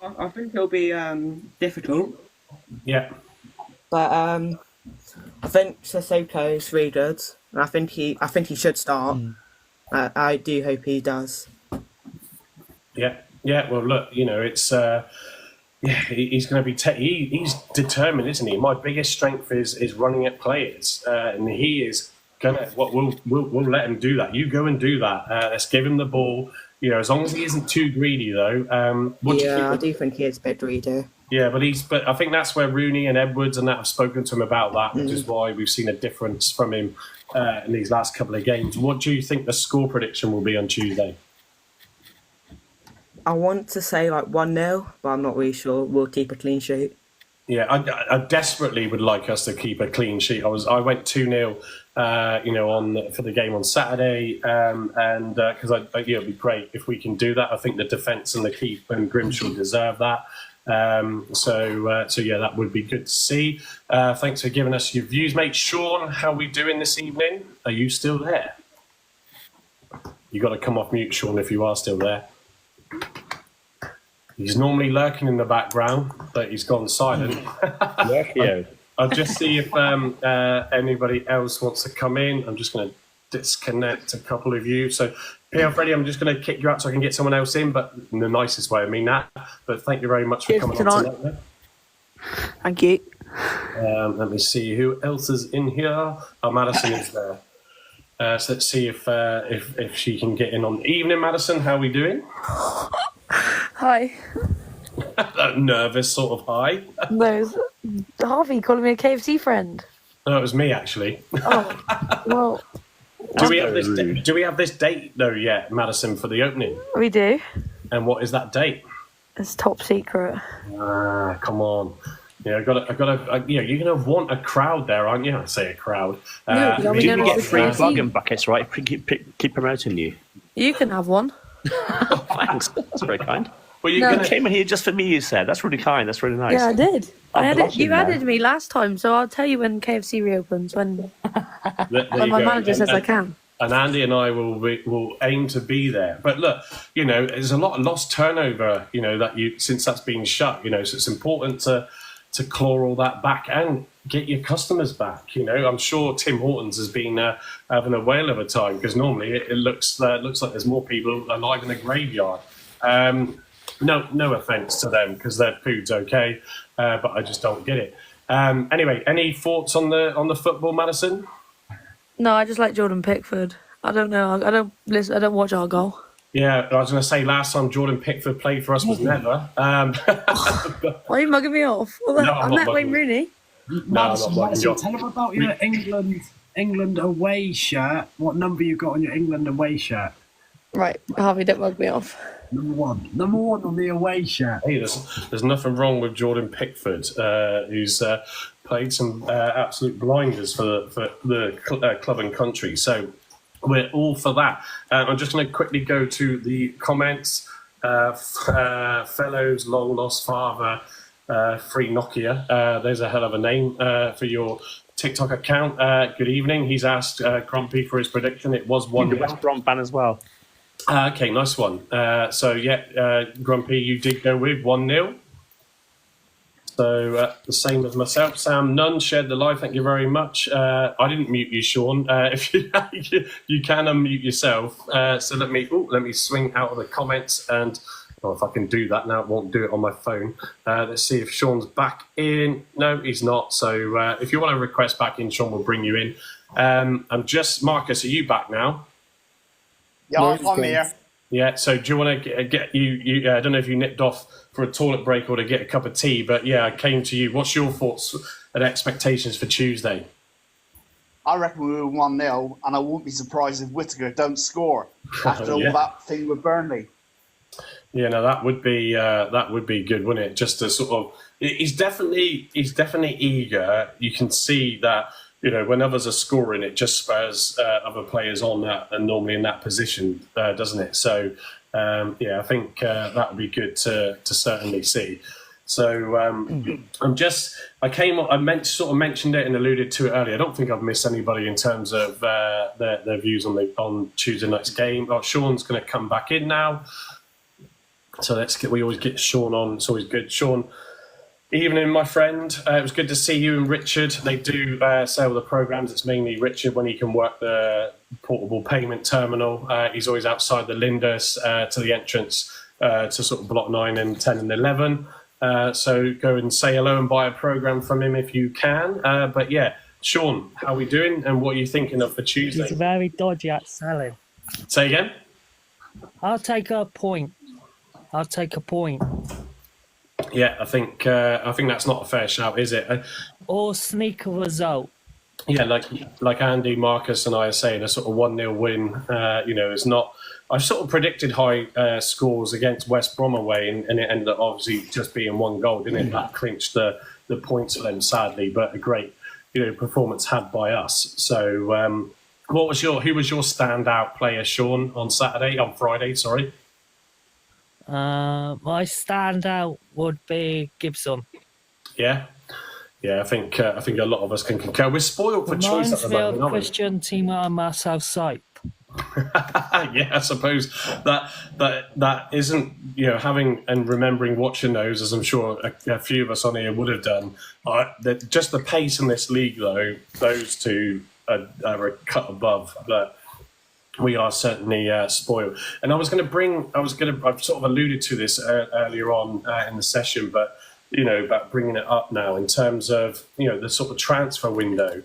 I think it'll be difficult. Yeah. But I think Cissoko is really good. And I think he should start. I do hope he does. Yeah. Well, look, it's he's going to be. He's determined, isn't he? My biggest strength is running at players, and he is gonna. We'll let him do that. You go and do that. Let's give him the ball. as long as he isn't too greedy, though. I do think he is a bit greedy. Yeah, but I think that's where Rooney and Edwards and that have spoken to him about that, which is why we've seen a difference from him in these last couple of games. What do you think the score prediction will be on Tuesday? I want to say like 1-0, but I'm not really sure. We'll keep a clean sheet. Yeah, I desperately would like us to keep a clean sheet. I went 2-0, for the game on Saturday, and because it'd be great if we can do that. I think the defence and the keeper and Grimshaw deserve that. So yeah, that would be good to see. Thanks for giving us your views, mate. Sean, how are we doing this evening? Are you still there? You got to come off mute, Sean, if you are still there. He's normally lurking in the background, but he's gone silent. I'll just see if anybody else wants to come in. I'm just going to disconnect a couple of you. So, Pierre Freddie, I'm just going to kick you out so I can get someone else in, but in the nicest way, I mean that. But thank you very much for coming on tonight. Thank you. Let me see who else is in here. Oh, Madison is there. So let's see if she can get in on. Evening, Madison. How are we doing? Hi. That nervous sort of hi. No, Harvey calling me a KFC friend. No, it was me actually. Oh, well. Do we have this date though yet, Madison, for the opening? We do. And what is that date? It's top secret. Ah, come on. Yeah, I gotta. You're gonna want a crowd there, aren't you? I say a crowd. No, you get free bargain buckets, right? Keep promoting you. You can have one. Oh, thanks. That's very kind. Well, you came in here just for me. You said that's really kind. That's really nice. Yeah, I did. You added me last time, so I'll tell you when KFC reopens when my manager says I can. And Andy and I will aim to be there. But look, there's a lot of lost turnover. Since that's been shut. So it's important to claw all that back and get your customers back. I'm sure Tim Hortons has been having a whale of a time because normally it looks like there's more people alive in the graveyard. No offence to them because their food's okay, but I just don't get it. Anyway, any thoughts on the football, Madison? No, I just like Jordan Pickford. I don't know. I don't watch Argyle. Yeah, I was going to say last time Jordan Pickford played for us was never. Why are you mugging me off? Well, No, I met Wayne Rooney. Madison, tell them about your England away shirt. What number you got on your England away shirt? Right, Harvey, don't mug me off. Number one on the away shirt. Hey, there's nothing wrong with Jordan Pickford, who's played some absolute blinders for the club and country. So we're all for that. I'm just going to quickly go to the comments. Fellows, long lost father, free Nokia. There's a hell of a name for your TikTok account. Good evening. He's asked Grumpy for his prediction. It was 1-0. West Brom fan as well. Okay, nice one. Grumpy, you did go with 1-0. So the same as myself. Sam Nunn shared the live. Thank you very much. I didn't mute you, Sean. If you can unmute yourself. So let me swing out of the comments and if I can do that now, it won't do it on my phone. Let's see if Sean's back in. No, he's not. So if you want to request back in, Sean will bring you in. Marcus, are you back now? Yeah, I'm here. Yeah, so do you want to get you I don't know if you nipped off for a toilet break or to get a cup of tea, but yeah, I came to you. What's your thoughts and expectations for Tuesday? I reckon we win 1-0, and I won't be surprised if Whittaker don't score after all that thing with Burnley. Yeah, no, that would be good, wouldn't it? Just to sort of, he's definitely eager. You can see that. When others are scoring, it just spurs other players on that and normally in that position, doesn't it? So, I think that would be good to certainly see. So, I mentioned it and alluded to it earlier. I don't think I've missed anybody in terms of their views on Tuesday night's game. Oh, Sean's going to come back in now. So we always get Sean on. It's always good. Sean, evening, my friend. It was good to see you and Richard. They do sell the programmes. It's mainly Richard when he can work the portable payment terminal. He's always outside the Linders to the entrance to sort of block 9 and 10 and 11. So go and say hello and buy a programme from him if you can. But yeah, Sean, how are we doing and what are you thinking of for Tuesday? He's very dodgy at selling. Say again? I'll take a point. Yeah, I think that's not a fair shout, is it? Or sneak a result. Yeah, like Andy, Marcus, and I are saying, a sort of 1-0 win. Is not. I sort of predicted high scores against West Brom away, and it ended up obviously just being 1 goal, didn't it? That clinched the points for them, sadly, but a great performance had by us. So, who was your standout player, Sean, on Friday? Sorry. My standout would be Gibson. Yeah. Yeah, I think a lot of us can concur. We're spoiled for choice at the moment, aren't we? Christian Tima and Marcel Sipe. Yeah, I suppose that isn't, having and remembering watching those, as I'm sure a few of us on here would have done. Just the pace in this league, though, those two are a cut above, but we are certainly spoiled. And I've sort of alluded to this earlier on in the session, but about bringing it up now in terms of the sort of transfer window.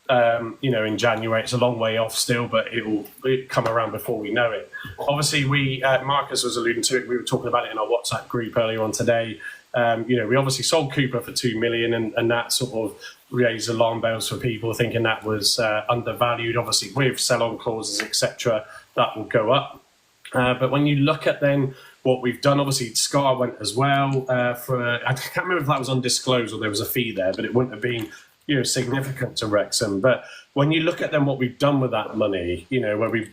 In January, it's a long way off still, but it'll come around before we know it. Obviously, Marcus was alluding to it. We were talking about it in our WhatsApp group earlier on today. We obviously sold Cooper for $2 million, and that sort of raised alarm bells for people, thinking that was undervalued. Obviously, with sell-on clauses, etc., that will go up. But when you look at then what we've done, obviously Scar went as well. I can't remember if that was undisclosed or there was a fee there, but it wouldn't have been significant to Wrexham. But when you look at then what we've done with that money, where we,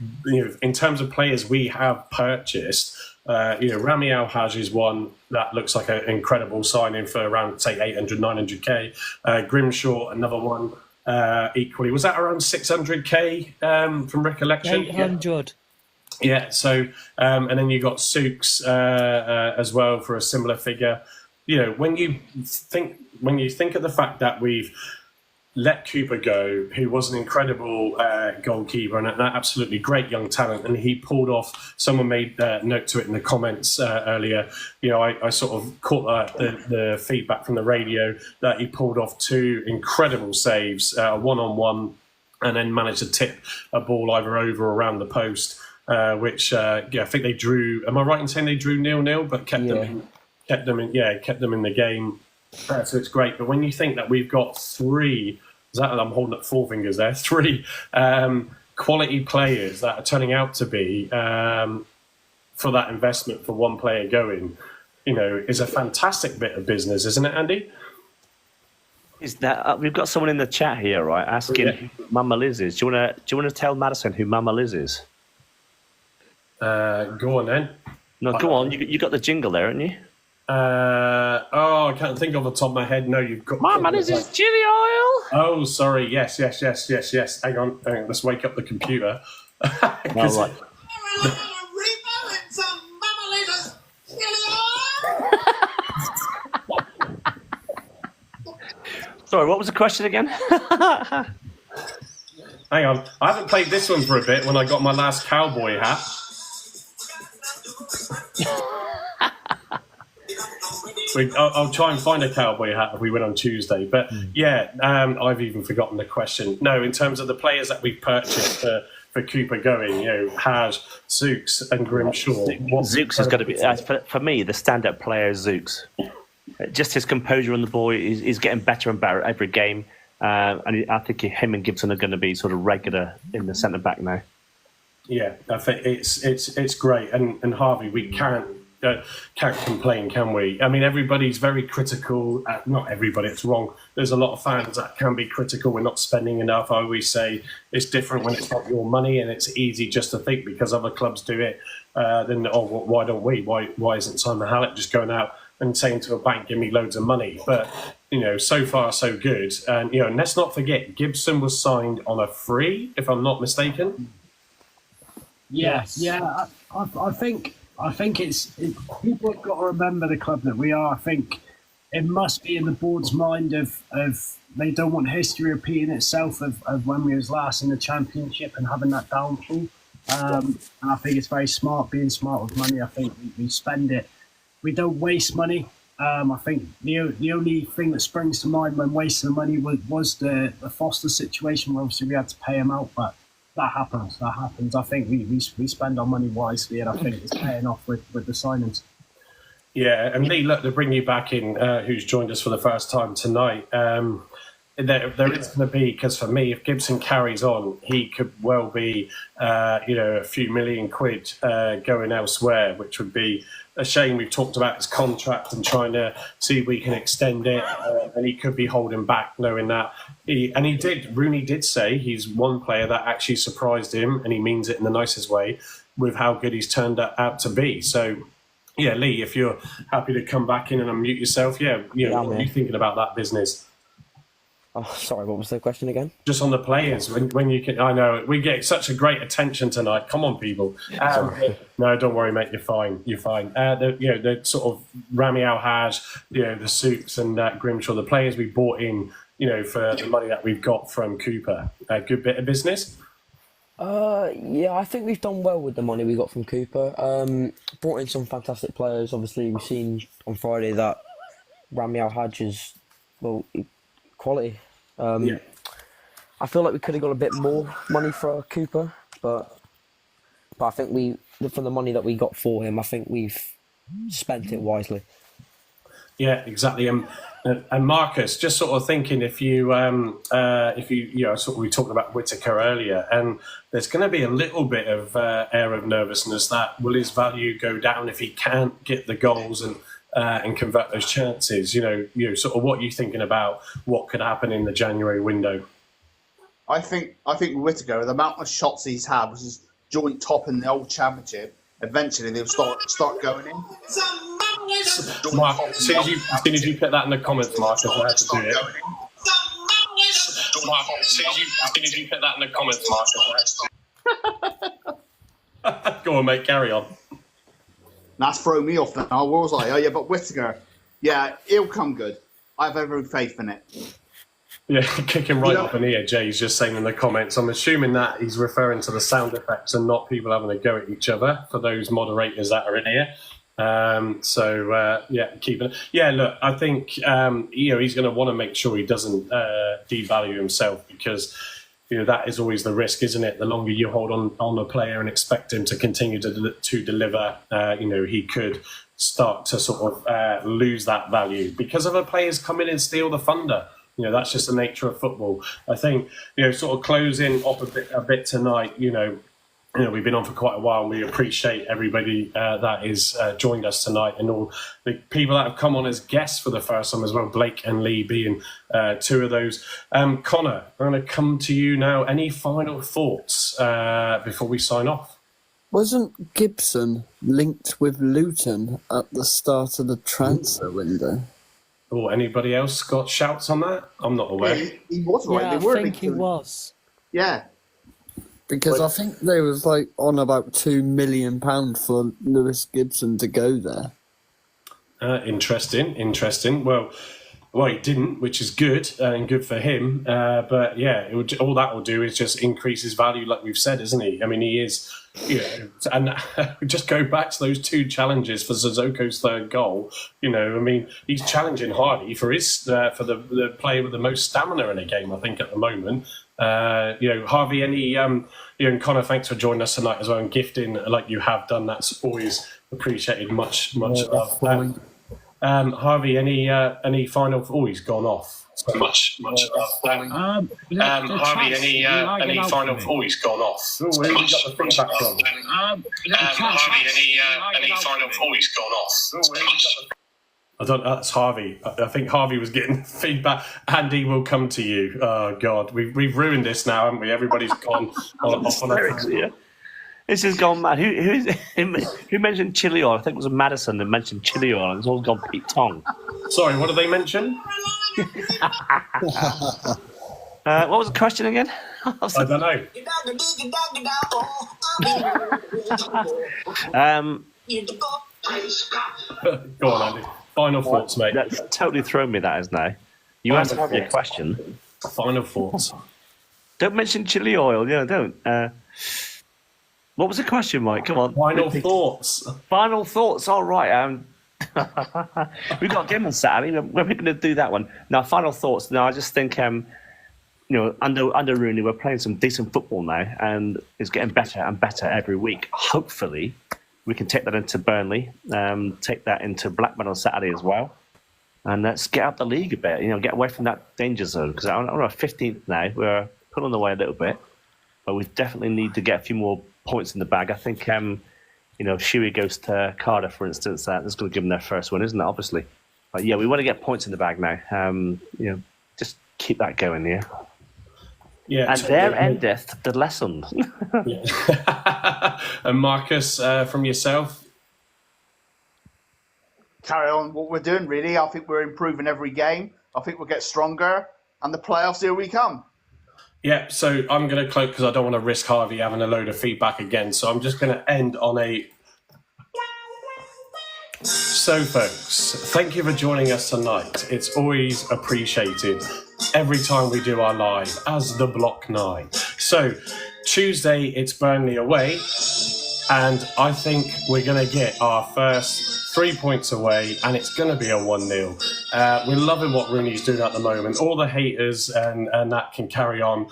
in terms of players we have purchased, Rami Al-Hajj is one that looks like an incredible signing for around, say, 800, 900k. Grimshaw, another one, equally. Was that around 600k from recollection? 800. Yeah, so, and then you got Souks as well for a similar figure. When you think of the fact that we've let Cooper go, who was an incredible goalkeeper and an absolutely great young talent, and he pulled off. Someone made note to it in the comments earlier. I sort of caught the feedback from the radio that he pulled off 2 incredible saves, one-on-one, and then managed to tip a ball either over or around the post, which I think they drew. Am I right in saying they drew 0-0, but kept them in the game? So it's great. But when you think that we've got 3, I'm holding up 4 fingers there, 3 quality players that are turning out to be for that investment for one player going, is a fantastic bit of business, isn't it, Andy? Is that we've got someone in the chat here, right, asking who Mama Liz is. Do you want to tell Madison who Mama Liz is? Go on then. No, go on. You got the jingle there, haven't you? I can't think off the top of my head. No, you've got. Mama Liz is chili oil. Oh, sorry. Yes. Hang on. Let's wake up the computer. Right. Sorry, what was the question again? Hang on. I haven't played this one for a bit when I got my last cowboy hat. I'll try and find a cowboy hat if we win on Tuesday. But I've even forgotten the question. No, in terms of the players that we've purchased for Cooper going, Haj, Zooks and Grimshaw. Zooks is going to be, for me, the stand-up player is Zooks. Just his composure on the ball is getting better and better every game. And I think him and Gibson are going to be sort of regular in the centre-back now. Yeah, I think it's great. And Harvey, we can't complain, can we? I mean, everybody's very critical. Not everybody, it's wrong. There's a lot of fans that can be critical. We're not spending enough. I always say it's different when it's not your money, and it's easy just to think because other clubs do it. Then, why don't we? Why isn't Simon Hallett just going out and saying to a bank, give me loads of money? But, so far, so good. And, and let's not forget, Gibson was signed on a free, if I'm not mistaken. Yes. Yeah, I think people have got to remember the club that we are. I think it must be in the board's mind of they don't want history repeating itself of when we was last in the Championship and having that downfall. And I think it's very smart, being smart with money. I think we spend it. We don't waste money. I think the only thing that springs to mind when wasting the money was the Foster situation, where obviously we had to pay him out. But That happens. I think we spend our money wisely, and I think it's paying off with the signings. Yeah, and Lee, look, to bring you back in, who's joined us for the first time tonight. There is going to be, because for me, if Gibson carries on, he could well be, a few million quid going elsewhere, which would be a shame. We've talked about his contract and trying to see if we can extend it, and he could be holding back, knowing that. Rooney did say he's one player that actually surprised him, and he means it in the nicest way, with how good he's turned out to be. So, yeah, Lee, if you're happy to come back in and unmute yourself, what are you thinking about that business? Oh, sorry, what was the question again? Just on the players, when you can, I know we get such a great attention tonight. Come on, people. No, don't worry, mate. You're fine. The sort of Rami Al-Haj, the Soups and Grimshaw, the players we bought in, for the money that we've got from Cooper. A good bit of business. Yeah, I think we've done well with the money we got from Cooper. Brought in some fantastic players. Obviously, we've seen on Friday that Rami Al-Haj is, quality. I feel like we could have got a bit more money for Cooper, but I think for the money that we got for him, I think we've spent it wisely. Yeah, exactly. And Marcus, just sort of thinking, if you sort of, we talked about Whittaker earlier, and there's going to be a little bit of air of nervousness that will his value go down if he can't get the goals and convert those chances. Sort of what you're thinking about what could happen in the January window. I think Whittaker, the amount of shots he's had, which is joint top in the old championship, eventually they'll start going in. Mark, as soon as you put that in the comments, Marcus, I had to do it. Mark, as soon as you put that in the comments, Marcus, I had to do it. Go on, mate, carry on. That's thrown me off now. What was I? Oh, yeah, but Whittaker, he'll come good. I have every faith in it. Yeah, kicking right up in here, Jay's just saying in the comments. I'm assuming that he's referring to the sound effects and not people having a go at each other, for those moderators that are in here. Keeping it. Yeah, look, I think, he's going to want to make sure he doesn't devalue himself, because that is always the risk, isn't it? The longer you hold on a player and expect him to continue to deliver, he could start to sort of lose that value because other players come in and steal the thunder. That's just the nature of football. I think, sort of closing off a bit tonight, we've been on for quite a while, and we appreciate everybody that is joined us tonight, and all the people that have come on as guests for the first time as well, Blake and Lee being two of those. Connor, I'm going to come to you now. Any final thoughts before we sign off? Wasn't Gibson linked with Luton at the start of the transfer window? Oh, anybody else got shouts on that? I'm not aware. Yeah, he was right. Yeah, I think he was. Yeah. Because I think they was on about £2 million for Lewis Gibson to go there. Interesting. Well, he didn't, which is good and good for him. But yeah, all that will do is just increase his value, like we've said, isn't he? I mean, he is, and just go back to those two challenges for Sissoko's third goal. I mean, he's challenging Hardy for for the player with the most stamina in a game, I think, at the moment. Harvey, and Connor, thanks for joining us tonight as well, and gifting like you have done. That's always appreciated. Much love. Harvey, any final? Oh, he's gone off. So much love. Harvey, any final? Oh, he's gone off. Oh, where have you got the feedback from? Harvey, any final? Oh, he's gone off. I don't. That's Harvey. I think Harvey was getting feedback. Andy, will come to you. Oh God, we've ruined this now, haven't we? Everybody's gone off on a. This has gone mad. Who mentioned chili oil? I think it was Madison that mentioned chili oil, and it's all gone Pete Tong. Sorry, what did they mention? What was the question again? I don't know. Go on, Andy. Final thoughts, mate. That's totally thrown me, that is now. You asked me a question. Final thoughts. Don't mention chili oil. Yeah, don't. What was the question, Mike? Come on. Final thoughts. Final thoughts. All right. We've got a game on Saturday. We're going to do that one. Now, final thoughts. No, I just think under Rooney, we're playing some decent football now, and it's getting better and better every week. Hopefully, we can take that into Burnley, take that into Blackburn on Saturday as well, and let's get out the league a bit. Get away from that danger zone, because I'm on 15th now. We're pulling away a little bit, but we definitely need to get a few more points in the bag. I think, if Shuey goes to Cardiff, for instance, that's going to give them their first win, isn't it? Obviously, but yeah, we want to get points in the bag now. Just keep that going, yeah. Yeah, and there endeth the lesson. And Marcus, from yourself? Carry on what we're doing, really. I think we're improving every game. I think we'll get stronger, and the playoffs, here we come. Yeah, so I'm going to close because I don't want to risk Harvey having a load of feedback again. So I'm just going to end on a... So, folks, thank you for joining us tonight. It's always appreciated every time we do our live as the Block 9. So, Tuesday, it's Burnley away, and I think we're going to get our first 3 points away, and it's going to be a 1-0. We're loving what Rooney's doing at the moment. All the haters and that can carry on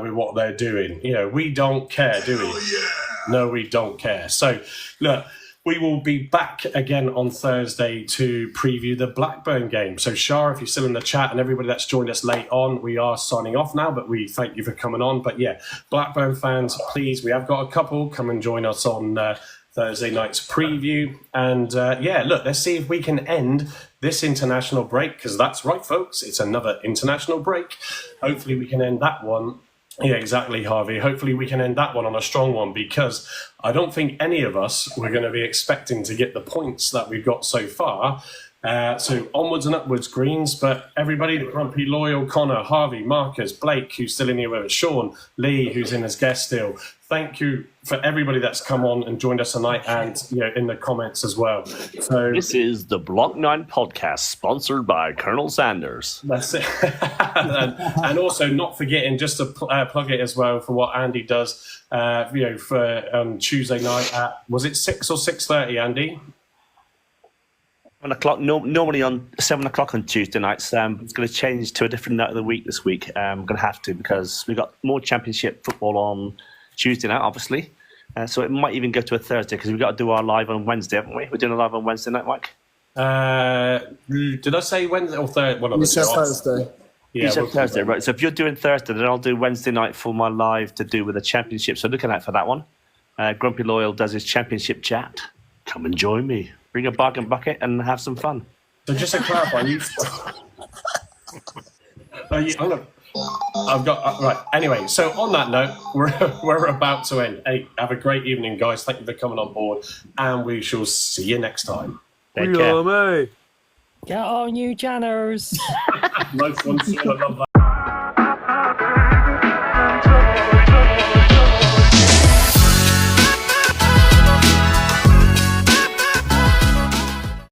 with what they're doing. We don't care, do we? Oh, yeah. No, we don't care. So, look... We will be back again on Thursday to preview the Blackburn game. So, Shah, if you're still in the chat, and everybody that's joined us late on, we are signing off now, but we thank you for coming on. But yeah, Blackburn fans, please, we have got a couple. Come and join us on Thursday night's preview. And look, let's see if we can end this international break, because that's right, folks. It's another international break. Hopefully we can end that one. Yeah, exactly, Harvey. Hopefully we can end that one on a strong one, because I don't think any of us were going to be expecting to get the points that we've got so far. So onwards and upwards, Greens. But everybody, the Grumpy, Loyal, Connor, Harvey, Marcus, Blake, who's still in here with us, Sean, Lee, who's in as guest still. Thank you for everybody that's come on and joined us tonight, and in the comments as well. So this is the Block 9 podcast, sponsored by Colonel Sanders. That's it. and also not forgetting just to plug it as well for what Andy does. For Tuesday night at, was it 6 or 6:30, Andy? 7 o'clock. Normally on 7 o'clock on Tuesday nights. It's going to change to a different night of the week this week. I'm going to have to, because we've got more Championship football on Tuesday night, obviously. So it might even go to a Thursday, because we've got to do our live on Wednesday, haven't we? We're doing a live on Wednesday night, Mike. Did I say Wednesday or Thursday? You said Thursday. Yeah, you said Thursday, right? So if you're doing Thursday, then I'll do Wednesday night for my live to do with the Championship. So looking out for that one. Grumpy Loyal does his Championship chat. Come and join me. Bring a bargain bucket and have some fun. So just to clarify, I've got right. Anyway, so on that note, we're about to end. Hey, have a great evening, guys. Thank you for coming on board, and we shall see you next time. Take care. Get on, you Janners. Nice one.